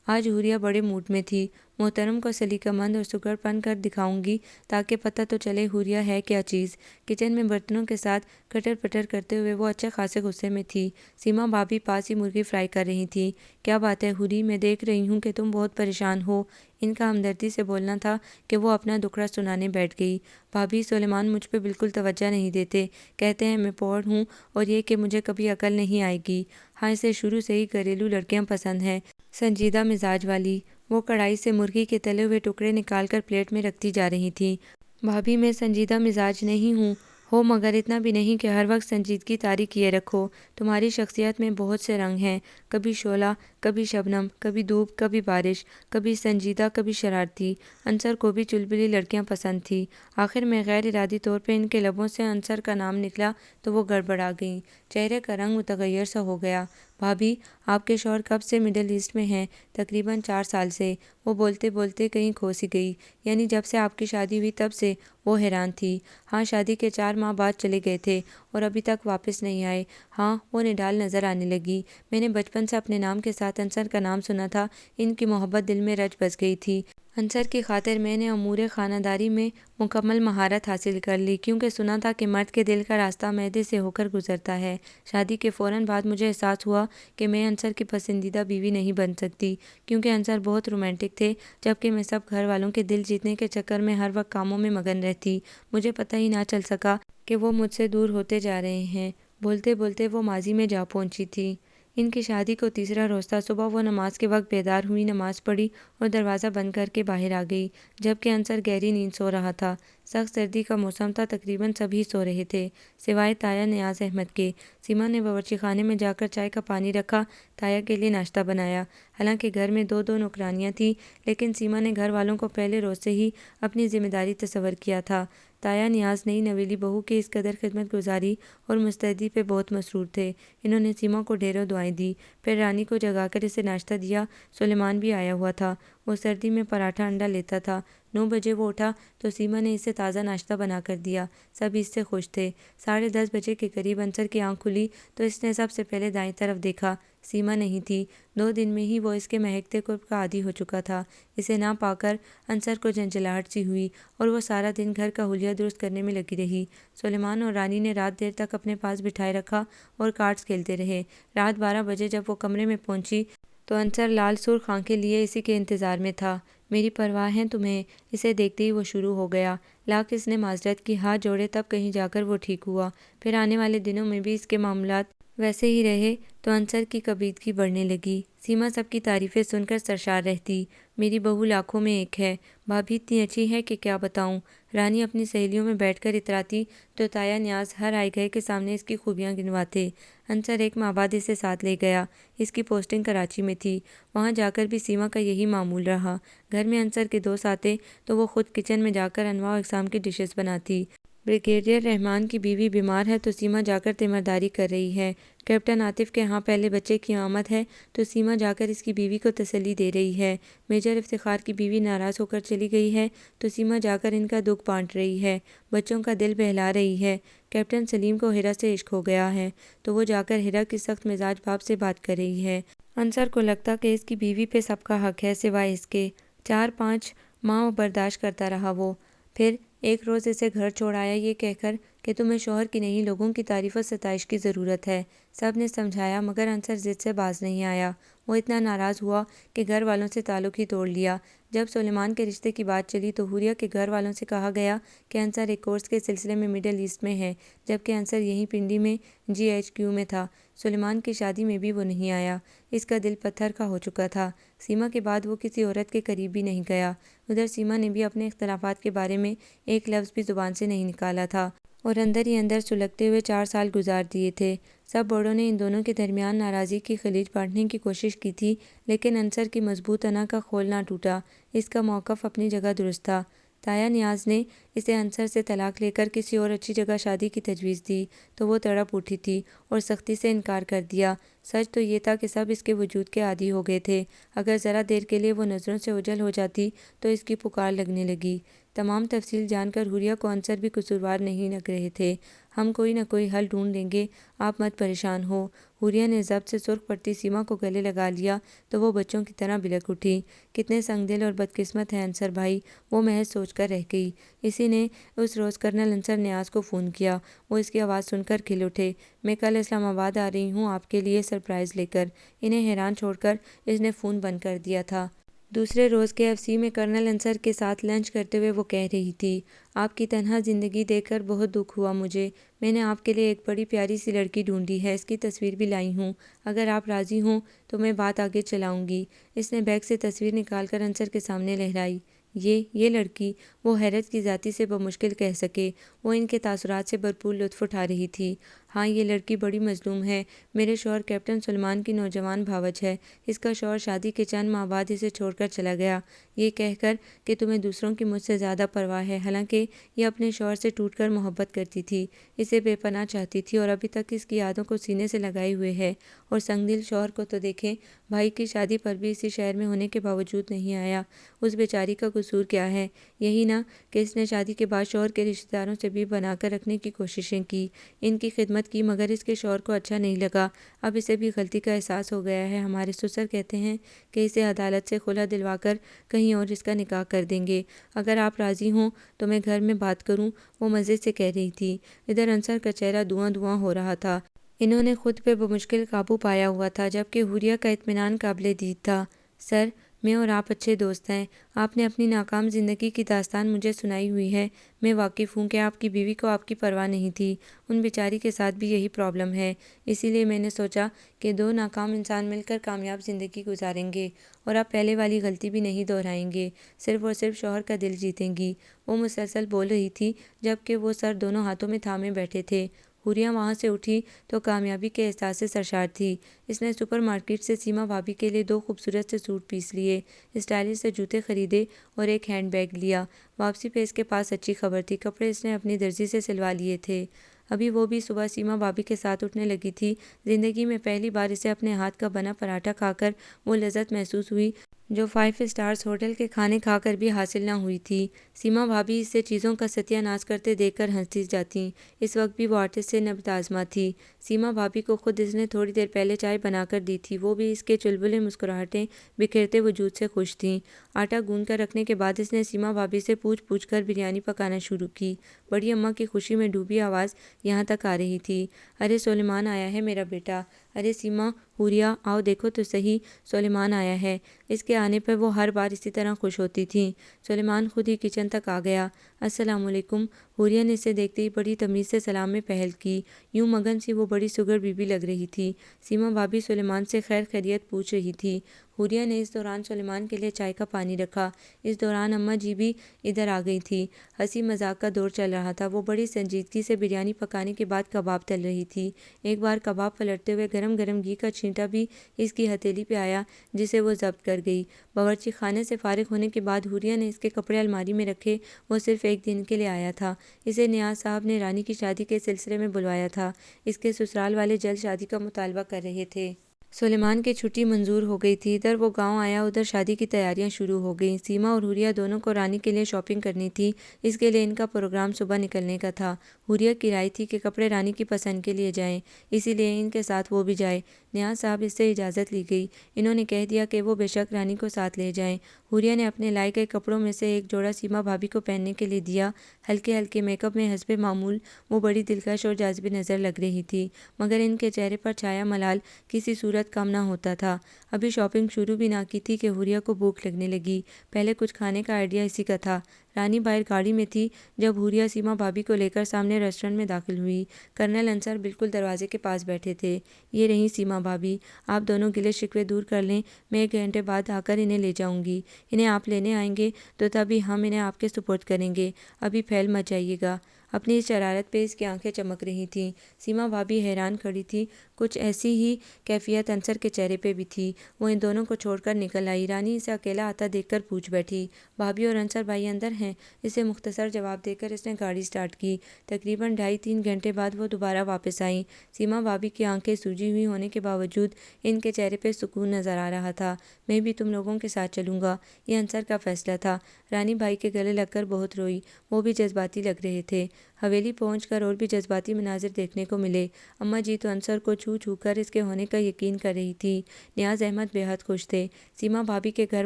آج حوریہ بڑے موڈ میں تھی۔ محترم کو سلیقہ مند اور سگڑ پن کر دکھاؤں گی تاکہ پتہ تو چلے حوریہ ہے کیا چیز۔ کچن میں برتنوں کے ساتھ کٹر پٹر کرتے ہوئے وہ اچھے خاصے غصے میں تھی۔ سیما بھابھی پاس ہی مرغی فرائی کر رہی تھی۔ کیا بات ہے حوری، میں دیکھ رہی ہوں کہ تم بہت پریشان ہو۔ ان کا ہمدردی سے بولنا تھا کہ وہ اپنا دکھڑا سنانے بیٹھ گئی۔ بھابھی، سلیمان مجھ پہ بالکل توجہ نہیں دیتے، کہتے ہیں میں پوڑ ہوں اور یہ کہ مجھے کبھی عقل نہیں آئے گی۔ ہاں، اسے شروع سے ہی گھریلو لڑکیاں پسند ہیں، سنجیدہ مزاج والی۔ وہ کڑھائی سے مرغی کے تلے ہوئے ٹکڑے نکال کر پلیٹ میں رکھتی جا رہی تھی۔ بھابھی، میں سنجیدہ مزاج نہیں ہوں، ہو مگر اتنا بھی نہیں کہ ہر وقت سنجیدگی طاری کیے رکھو۔ تمہاری شخصیت میں بہت سے رنگ ہیں، کبھی شعلہ، کبھی شبنم، کبھی دھوپ، کبھی بارش، کبھی سنجیدہ، کبھی شرارتی۔ انصر کو بھی چلبلی لڑکیاں پسند تھی۔ آخر میں غیر ارادی طور پہ ان کے لبوں سے انصر کا نام نکلا تو وہ گڑبڑا گئیں، چہرے کا رنگ متغیر سا ہو گیا۔ بھابھی، آپ کے شوہر کب سے مڈل ایسٹ میں ہیں؟ تقریباً 4 سال سے۔ وہ بولتے بولتے کہیں کھو سی گئی۔ یعنی جب سے آپ کی شادی ہوئی تب سے؟ وہ حیران تھی۔ ہاں، شادی کے 4 ماہ بعد چلے گئے تھے اور ابھی تک واپس نہیں آئے۔ ہاں، وہ نڈال نظر آنے لگی۔ میں نے بچپن سے اپنے نام کے ساتھ انصر کا نام سنا تھا، ان کی محبت دل میں رچ بس گئی تھی۔ انصر کی خاطر میں نے امور خانہ داری میں مکمل مہارت حاصل کر لی، کیونکہ سنا تھا کہ مرد کے دل کا راستہ معدے سے ہو کر گزرتا ہے۔ شادی کے فوراً بعد مجھے احساس ہوا کہ میں انصر کی پسندیدہ بیوی نہیں بن سکتی، کیونکہ انصر بہت رومانٹک تھے، جبکہ میں سب گھر والوں کے دل جیتنے کے چکر میں ہر وقت کاموں میں مگن رہتی۔ مجھے پتہ ہی نہ چل سکا کہ وہ مجھ سے دور ہوتے جا رہے ہیں۔ بولتے بولتے وہ ماضی میں جا پہنچی تھی۔ ان کی شادی کو تیسرا روز تھا۔ صبح وہ نماز کے وقت بیدار ہوئی، نماز پڑھی اور دروازہ بند کر کے باہر آ گئی، جبکہ انصر گہری نیند سو رہا تھا۔ سخت سردی کا موسم تھا، تقریباً سبھی سو رہے تھے سوائے تایا نیاز احمد کے۔ سیما نے باورچی خانے میں جا کر چائے کا پانی رکھا، تایا کے لیے ناشتہ بنایا۔ حالانکہ گھر میں 2 نوکرانیاں تھیں، لیکن سیما نے گھر والوں کو پہلے روز سے ہی اپنی ذمہ داری تصور کیا تھا۔ تایا نیاز نئی نویلی بہو کی اس قدر خدمت گزاری اور مستعدی پہ بہت مسرور تھے۔ انہوں نے سیما کو ڈھیروں دعائیں دی، پھر رانی کو جگا کر اسے ناشتہ دیا۔ سلیمان بھی آیا ہوا تھا، وہ سردی میں پراٹھا انڈا لیتا تھا۔ 9 بجے وہ اٹھا تو سیما نے اسے تازہ ناشتہ بنا کر دیا۔ سب اس سے خوش تھے۔ 10:30 بجے کے قریب انصر کی آنکھ کھلی تو اس نے سب سے پہلے دائیں طرف دیکھا، سیما نہیں تھی۔ 2 دن میں ہی وہ اس کے مہکتے قرب کا عادی ہو چکا تھا۔ اسے نہ پا کر انصر کو جھنجھلاہٹ سی ہوئی اور وہ سارا دن گھر کا حلیہ درست کرنے میں لگی رہی۔ سلیمان اور رانی نے رات دیر تک اپنے پاس بٹھائے رکھا اور کارڈز کھیلتے رہے۔ رات 12 بجے جب وہ کمرے میں پہنچی تو انصر لال سرخ آنکھیں لیے اسی کے انتظار میں تھا۔ میری پرواہ ہے تمہیں؟ اسے دیکھتے ہی وہ شروع ہو گیا۔ لاکھ اس نے معذرت کی، ہاتھ جوڑے، تب کہیں جا کر وہ ٹھیک ہوا۔ پھر آنے والے دنوں میں بھی اس کے معاملات ویسے ہی رہے تو انصر کی کبیدگی بڑھنے لگی۔ سیما سب کی تعریفیں سن کر سرشار رہتی۔ میری بہو لاکھوں میں ایک ہے، بھابھی اتنی اچھی ہے کہ کیا بتاؤں۔ رانی اپنی سہیلیوں میں بیٹھ کر اتراتی تو تایا نیاز ہر آئے گئے کے سامنے اس کی خوبیاں گنواتے۔ انصر 1 ماہ بعد اسے ساتھ لے گیا۔ اس کی پوسٹنگ کراچی میں تھی۔ وہاں جا کر بھی سیما کا یہی معمول رہا۔ گھر میں انصر کے دوست آتے تو وہ خود کچن میں جا کر انواع و اقسام کی ڈشز بناتی۔ بریگیڈیئر رحمان کی بیوی بیمار ہے تو سیما جا کر تیمارداری کر رہی ہے۔ کیپٹن عاطف کے ہاں پہلے بچے کی آمد ہے تو سیما جا کر اس کی بیوی کو تسلی دے رہی ہے۔ میجر افتخار کی بیوی ناراض ہو کر چلی گئی ہے تو سیما جا کر ان کا دکھ بانٹ رہی ہے، بچوں کا دل بہلا رہی ہے۔ کیپٹن سلیم کو ہیرا سے عشق ہو گیا ہے تو وہ جا کر ہیرا کی سخت مزاج باپ سے بات کر رہی ہے۔ انصر کو لگتا کہ اس کی بیوی پہ سب کا حق ہے سوائے اس کے۔ 4-5 ماہ برداشت کرتا رہا وہ، پھر ایک روز اسے گھر چھوڑ آیا یہ کہہ کر کہ تمہیں شوہر کی نہیں لوگوں کی تعریف و ستائش کی ضرورت ہے۔ سب نے سمجھایا مگر انصر ضد سے باز نہیں آیا۔ وہ اتنا ناراض ہوا کہ گھر والوں سے تعلق ہی توڑ لیا۔ جب سلیمان کے رشتے کی بات چلی تو حوریہ کے گھر والوں سے کہا گیا کہ انصر ایک کورس کے سلسلے میں مڈل ایسٹ میں ہے، جبکہ انصر یہیں پنڈی میں GHQ میں تھا۔ سلیمان کی شادی میں بھی وہ نہیں آیا۔ اس کا دل پتھر کا ہو چکا تھا۔ سیما کے بعد وہ کسی عورت کے قریب بھی نہیں گیا۔ ادھر سیما نے بھی اپنے اختلافات کے بارے میں ایک لفظ بھی زبان سے نہیں نکالا تھا اور اندر ہی اندر سلگتے ہوئے 4 سال گزار دیے تھے۔ سب بڑوں نے ان دونوں کے درمیان ناراضی کی خلیج بانٹنے کی کوشش کی تھی لیکن انصر کی مضبوط انا کا خول نہ ٹوٹا۔ اس کا موقف اپنی جگہ درست تھا۔ تایا نیاز نے اسے انصر سے طلاق لے کر کسی اور اچھی جگہ شادی کی تجویز دی تو وہ تڑپ اٹھی تھی اور سختی سے انکار کر دیا۔ سچ تو یہ تھا کہ سب اس کے وجود کے عادی ہو گئے تھے۔ اگر ذرا دیر کے لیے وہ نظروں سے اوجھل ہو جاتی تو اس کی پکار لگنے لگی۔ تمام تفصیل جان کر حوریہ کو انصر بھی قصوروار نہیں لگ رہے تھے۔ ہم کوئی نہ کوئی حل ڈھونڈ لیں گے، آپ مت پریشان ہو۔ حوریہ نے ضبط سے سرخ پڑتی سیما کو گلے لگا لیا تو وہ بچوں کی طرح بلک اٹھی۔ کتنے سنگ دل اور بدقسمت ہے انصر بھائی، وہ محض سوچ کر رہ گئی۔ اسی نے اس روز کرنل انصر نیاز کو فون کیا۔ وہ اس کی آواز سن کر کھل اٹھے۔ میں کل اسلام آباد آ رہی ہوں آپ کے لیے سرپرائز لے کر۔ انہیں حیران چھوڑ کر اس نے فون بند کر دیا تھا۔ دوسرے روز KFC میں کرنل انصر کے ساتھ لنچ کرتے ہوئے وہ کہہ رہی تھی، آپ کی تنہا زندگی دیکھ کر بہت دکھ ہوا مجھے۔ میں نے آپ کے لیے ایک بڑی پیاری سی لڑکی ڈھونڈی ہے، اس کی تصویر بھی لائی ہوں۔ اگر آپ راضی ہوں تو میں بات آگے چلاؤں گی۔ اس نے بیگ سے تصویر نکال کر انصر کے سامنے لہرائی۔ یہ لڑکی؟ وہ حیرت کی ذاتی سے بمشکل کہہ سکے۔ وہ ان کے تاثرات سے بھرپور لطف اٹھا رہی تھی۔ ہاں یہ لڑکی بڑی مظلوم ہے۔ میرے شوہر کیپٹن سلیمان کی نوجوان بھاوج ہے۔ اس کا شوہر شادی کے چند ماہ بعد اسے چھوڑ کر چلا گیا، یہ کہہ کر کہ تمہیں دوسروں کی مجھ سے زیادہ پرواہ ہے، حالانکہ یہ اپنے شوہر سے ٹوٹ کر محبت کرتی تھی، اسے بے پناہ چاہتی تھی اور ابھی تک اس کی یادوں کو سینے سے لگائے ہوئے ہے۔ اور سنگ دل شوہر کو تو دیکھیں، بھائی کی شادی پر بھی اسی شہر میں ہونے کے باوجود نہیں آیا۔ اس بیچاری کا قصور کیا ہے؟ یہی نہ کہ اس نے شادی کے بعد شوہر کے رشتہ داروں سے بھی بنا کر رکھنے کی کوششیں کی، ان کی خدمت کی، مگر اس کے شوہر کو اچھا نہیں لگا۔ اب اسے بھی غلطی کا احساس ہو گیا ہے۔ ہمارے سسر کہتے ہیں کہ اسے عدالت سے خلا دلوا کر کہیں اور اس کا نکاح کر دیں گے۔ اگر آپ راضی ہوں تو میں گھر میں بات کروں، وہ مزے سے کہہ رہی تھی۔ ادھر انصر کا چہرہ دھواں دھواں ہو رہا تھا۔ انہوں نے خود پہ بمشکل قابو پایا ہوا تھا، جبکہ حوریہ کا اطمینان قابل دید تھا۔ سر، میں اور آپ اچھے دوست ہیں۔ آپ نے اپنی ناکام زندگی کی داستان مجھے سنائی ہوئی ہے۔ میں واقف ہوں کہ آپ کی بیوی کو آپ کی پرواہ نہیں تھی۔ ان بیچاری کے ساتھ بھی یہی پرابلم ہے۔ اسی لیے میں نے سوچا کہ 2 ناکام انسان مل کر کامیاب زندگی گزاریں گے اور آپ پہلے والی غلطی بھی نہیں دہرائیں گے، صرف اور صرف شوہر کا دل جیتیں گی۔ وہ مسلسل بول رہی تھی جبکہ وہ سر دونوں ہاتھوں میں تھامے بیٹھے تھے۔ حوریہ وہاں سے اٹھی تو کامیابی کے احساس سے سرشار تھی۔ اس نے سپر مارکیٹ سے سیما بھابی کے لیے 2 خوبصورت سے سوٹ پیس لیے، اسٹائلش سے جوتے خریدے اور ایک ہینڈ بیگ لیا۔ واپسی پہ اس کے پاس اچھی خبر تھی، کپڑے اس نے اپنی درزی سے سلوا لیے تھے۔ ابھی وہ بھی صبح سیما بھابی کے ساتھ اٹھنے لگی تھی۔ زندگی میں پہلی بار اسے اپنے ہاتھ کا بنا پراٹھا کھا کر وہ لذت محسوس ہوئی جو 5 اسٹارز ہوٹل کے کھانے کھا کر بھی حاصل نہ ہوئی تھی۔ سیما بھابی اسے چیزوں کا ستیہ ناش کرتے دیکھ کر ہنستی جاتیں۔ اس وقت بھی وہ آرٹسٹ سے نبض آزما تھی۔ سیما بھابی کو خود اس نے تھوڑی دیر پہلے چائے بنا کر دی تھی، وہ بھی اس کے چلبلے مسکراہٹیں بکھیرتے وجود سے خوش تھیں۔ آٹا گوندھ کر رکھنے کے بعد اس نے سیما بھابی سے پوچھ کر بریانی پکانا شروع کی۔ بڑی اماں کی خوشی میں ڈوبی آواز یہاں تک آ رہی تھی۔ ارے سلیمان آیا ہے میرا بیٹا، ارے سیما، حوریہ، آؤ دیکھو تو صحیح، سلیمان آیا ہے۔ اس کے آنے پر وہ ہر بار اسی طرح خوش ہوتی تھیں۔ سلیمان خود ہی کچن تک آ گیا۔ السلام علیکم۔ حوریہ نے اسے دیکھتے ہی بڑی تمیز سے سلام میں پہل کی۔ یوں مگن سی وہ بڑی سگر بی بی لگ رہی تھی۔ سیما بھابی سلیمان سے خیر خیریت پوچھ رہی تھی۔ حوریہ نے اس دوران سلیمان کے لیے چائے کا پانی رکھا۔ اس دوران اماں جی بھی ادھر آ گئی تھیں۔ ہنسی مذاق کا دور چل رہا تھا۔ وہ بڑی سنجیدگی سے بریانی پکانے کے بعد کباب تل رہی تھی۔ ایک بار کباب پلٹتے ہوئے گرم گرم گھی کا چھینٹا بھی اس کی ہتھیلی پہ آیا جسے وہ ضبط کر گئی۔ باورچی خانے سے فارغ ہونے کے بعد حوریہ نے اس کے کپڑے الماری میں رکھے۔ وہ صرف ایک دن کے لیے آیا تھا۔ اسے نیاز صاحب نے رانی کی شادی کے سلسلے میں بلوایا تھا۔ اس کے سسرال والے جلد شادی کا مطالبہ کر رہے تھے۔ سلیمان کی چھٹی منظور ہو گئی تھی۔ ادھر وہ گاؤں آیا، ادھر شادی کی تیاریاں شروع ہو گئیں۔ سیما اور حوریہ دونوں کو رانی کے لیے شاپنگ کرنی تھی۔ اس کے لیے ان کا پروگرام صبح نکلنے کا تھا۔ حوریہ کی رائے تھی کہ کپڑے رانی کی پسند کے لیے جائیں، اسی لیے ان کے ساتھ وہ بھی جائے۔ نیاز صاحب اس سے اجازت لی گئی۔ انہوں نے کہہ دیا کہ وہ بے شک رانی کو ساتھ لے جائیں۔ حوریہ نے اپنے لائے گئے کپڑوں میں سے ایک جوڑا سیما بھابی کو پہننے کے لیے دیا۔ ہلکے ہلکے میک اپ میں حسب معمول وہ بڑی دلکش اور جاذب نظر لگ رہی تھی، مگر ان کے چہرے پر چھایا ملال کسی صورت کم نہ ہوتا تھا۔ ابھی شاپنگ شروع بھی نہ کی تھی کہ حوریہ کو بھوک لگنے لگی۔ پہلے کچھ کھانے کا آئیڈیا اسی کا تھا۔ رانی باہر گاڑی میں تھی جب حوریہ سیما بھابی کو لے کر سامنے ریسٹورنٹ میں داخل ہوئی۔ کرنل انصر بالکل دروازے کے پاس بیٹھے تھے۔ یہ رہیں سیما بھابی، آپ دونوں گلے شکوے دور کر لیں، میں 1 گھنٹے بعد آ کر انہیں لے جاؤں گی۔ انہیں آپ لینے آئیں گے تو تبھی ہم انہیں آپ کے سپرد کریں گے، ابھی پھیل مت جائیے گا۔ اپنی اس شرارت پہ اس کی آنکھیں چمک رہی تھیں۔ سیما بھابی حیران کھڑی تھی۔ کچھ ایسی ہی کیفیت انصر کے چہرے پہ بھی تھی۔ وہ ان دونوں کو چھوڑ کر نکل آئی۔ رانی اسے اکیلا آتا دیکھ کر پوچھ بیٹھی، بھابی اور انصر بھائی اندر ہیں؟ اسے مختصر جواب دے کر اس نے گاڑی سٹارٹ کی۔ تقریباً 2.5-3 گھنٹے بعد وہ دوبارہ واپس آئیں۔ سیما بھابی کی آنکھیں سوجی ہوئی ہونے کے باوجود ان کے چہرے پہ سکون نظر آ رہا تھا۔ میں بھی تم لوگوں کے ساتھ چلوں گا، یہ انصر کا فیصلہ تھا۔ رانی بھائی کے گلے لگ کر بہت روئی، وہ بھی جذباتی لگ رہے تھے۔ حویلی پہنچ کر اور بھی جذباتی مناظر دیکھنے کو ملے۔ اماں جی تو انصر کو چھو کر اس کے ہونے کا یقین کر رہی تھی۔ نیاز احمد بے حد خوش تھے۔ سیما بھابی کے گھر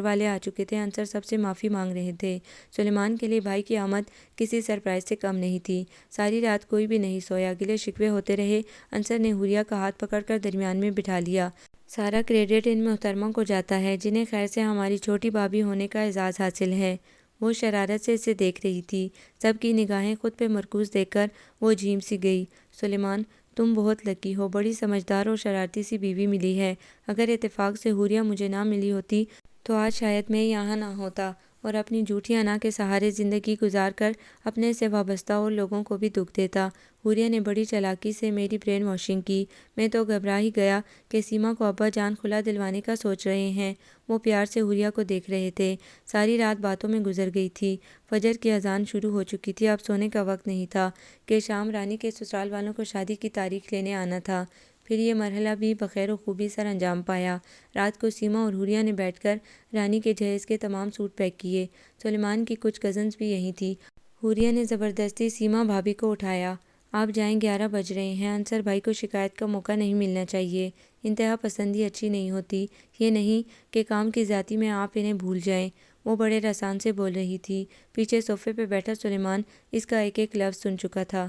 والے آ چکے تھے۔ انصر سب سے معافی مانگ رہے تھے۔ سلیمان کے لیے بھائی کی آمد کسی سرپرائز سے کم نہیں تھی۔ ساری رات کوئی بھی نہیں سویا، گلے شکوے ہوتے رہے۔ انصر نے حوریہ کا ہاتھ پکڑ کر درمیان میں بٹھا لیا۔ سارا کریڈٹ ان محترموں کو جاتا ہے جنہیں خیر سے ہماری چھوٹی بھابی ہونے کا اعزاز حاصل ہے۔ وہ شرارت سے اسے دیکھ رہی تھی۔ سب کی نگاہیں خود پہ مرکوز دیکھ کر وہ جھیم سی گئی۔ سلیمان، تم بہت لکی ہو، بڑی سمجھدار اور شرارتی سی بیوی ملی ہے۔ اگر اتفاق سے حوریہ مجھے نہ ملی ہوتی تو آج شاید میں یہاں نہ ہوتا اور اپنی جھوٹی انا کے سہارے زندگی گزار کر اپنے سے وابستہ اور لوگوں کو بھی دکھ دیتا۔ حوریہ نے بڑی چالاکی سے میری برین واشنگ کی۔ میں تو گھبرا ہی گیا کہ سیما کو ابا جان خلا دلوانے کا سوچ رہے ہیں۔ وہ پیار سے حوریہ کو دیکھ رہے تھے۔ ساری رات باتوں میں گزر گئی تھی۔ فجر کی اذان شروع ہو چکی تھی۔ اب سونے کا وقت نہیں تھا کہ شام رانی کے سسرال والوں کو شادی کی تاریخ لینے آنا تھا۔ پھر یہ مرحلہ بھی بخیر و خوبی سر انجام پایا۔ رات کو سیما اور حوریہ نے بیٹھ کر رانی کے جہیز کے تمام سوٹ پیک کیے۔ سلیمان کی کچھ کزنز بھی یہیں تھی۔ حوریہ نے زبردستی سیما بھابی کو اٹھایا۔ آپ جائیں، 11 بج رہے ہیں۔ انصر بھائی کو شکایت کا موقع نہیں ملنا چاہیے۔ انتہا پسندی اچھی نہیں ہوتی۔ یہ نہیں کہ کام کی زیادتی میں آپ انہیں بھول جائیں۔ وہ بڑے رسان سے بول رہی تھی۔ پیچھے صوفے پہ بیٹھا سلیمان اس کا ایک ایک لفظ سن چکا تھا۔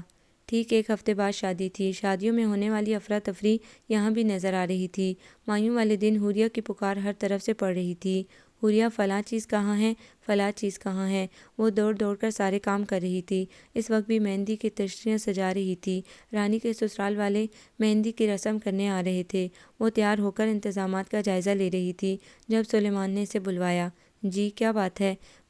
ٹھیک 1 ہفتے بعد شادی تھی۔ شادیوں میں ہونے والی افراتفری یہاں بھی نظر آ رہی تھی۔ مایوں والے دن حوریہ کی پکار ہر طرف سے پڑ رہی تھی، حوریہ فلاں چیز کہاں ہے، فلاں چیز کہاں ہے۔ وہ دوڑ دوڑ کر سارے کام کر رہی تھی۔ اس وقت بھی مہندی کی تشریاں سجا رہی تھی۔ رانی کے سسرال والے مہندی کی رسم کرنے آ رہے تھے۔ وہ تیار ہو کر انتظامات کا جائزہ لے رہی تھی جب سلیمان نے اسے بلوایا۔ جی کیا بات ہے؟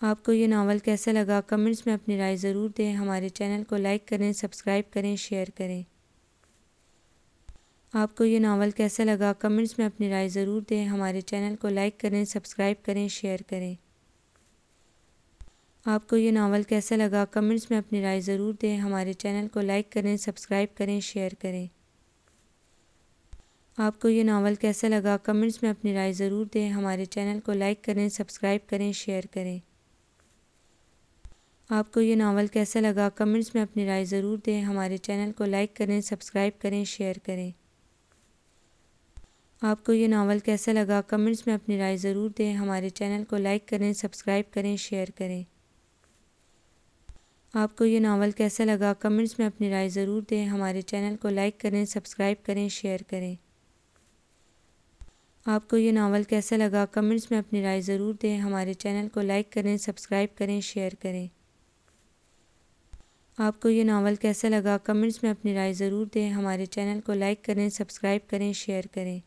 آپ کو یہ ناول کیسا لگا کمنٹس میں اپنی رائے ضرور دیں، ہمارے چینل کو لائک کریں، سبسکرائب کریں، شیئر کریں۔ آپ کو یہ ناول کیسا لگا کمنٹس میں اپنی رائے ضرور دیں، ہمارے چینل کو لائک کریں، سبسکرائب کریں، شیئر کریں۔ آپ کو یہ ناول کیسا لگا کمنٹس میں اپنی رائے ضرور دیں، ہمارے چینل کو لائک کریں، سبسکرائب کریں، شیئر کریں۔ آپ کو یہ ناول کیسا لگا کمنٹس میں اپنی رائے ضرور دیں، ہمارے چینل کو لائک کریں، سبسکرائب کریں، شیئر کریں۔ آپ کو یہ ناول کیسا لگا کمنٹس میں اپنی رائے ضرور دیں، ہمارے چینل کو لائک کریں، سبسکرائب کریں، شیئر کریں۔ آپ کو یہ ناول کیسا لگا کمنٹس میں اپنی رائے ضرور دیں، ہمارے چینل کو لائک کریں، سبسکرائب کریں، شیئر کریں۔ آپ کو یہ ناول کیسا لگا کمنٹس میں اپنی رائے ضرور دیں، ہمارے چینل کو لائک کریں، سبسکرائب کریں، شیئر کریں۔ آپ کو یہ ناول کیسا لگا کمنٹس میں اپنی رائے ضرور دیں، ہمارے چینل کو لائک کریں، سبسکرائب کریں، شیئر کریں۔ آپ کو یہ ناول کیسا لگا کمنٹس میں اپنی رائے ضرور دیں، ہمارے چینل کو لائک کریں، سبسکرائب کریں، شیئر کریں۔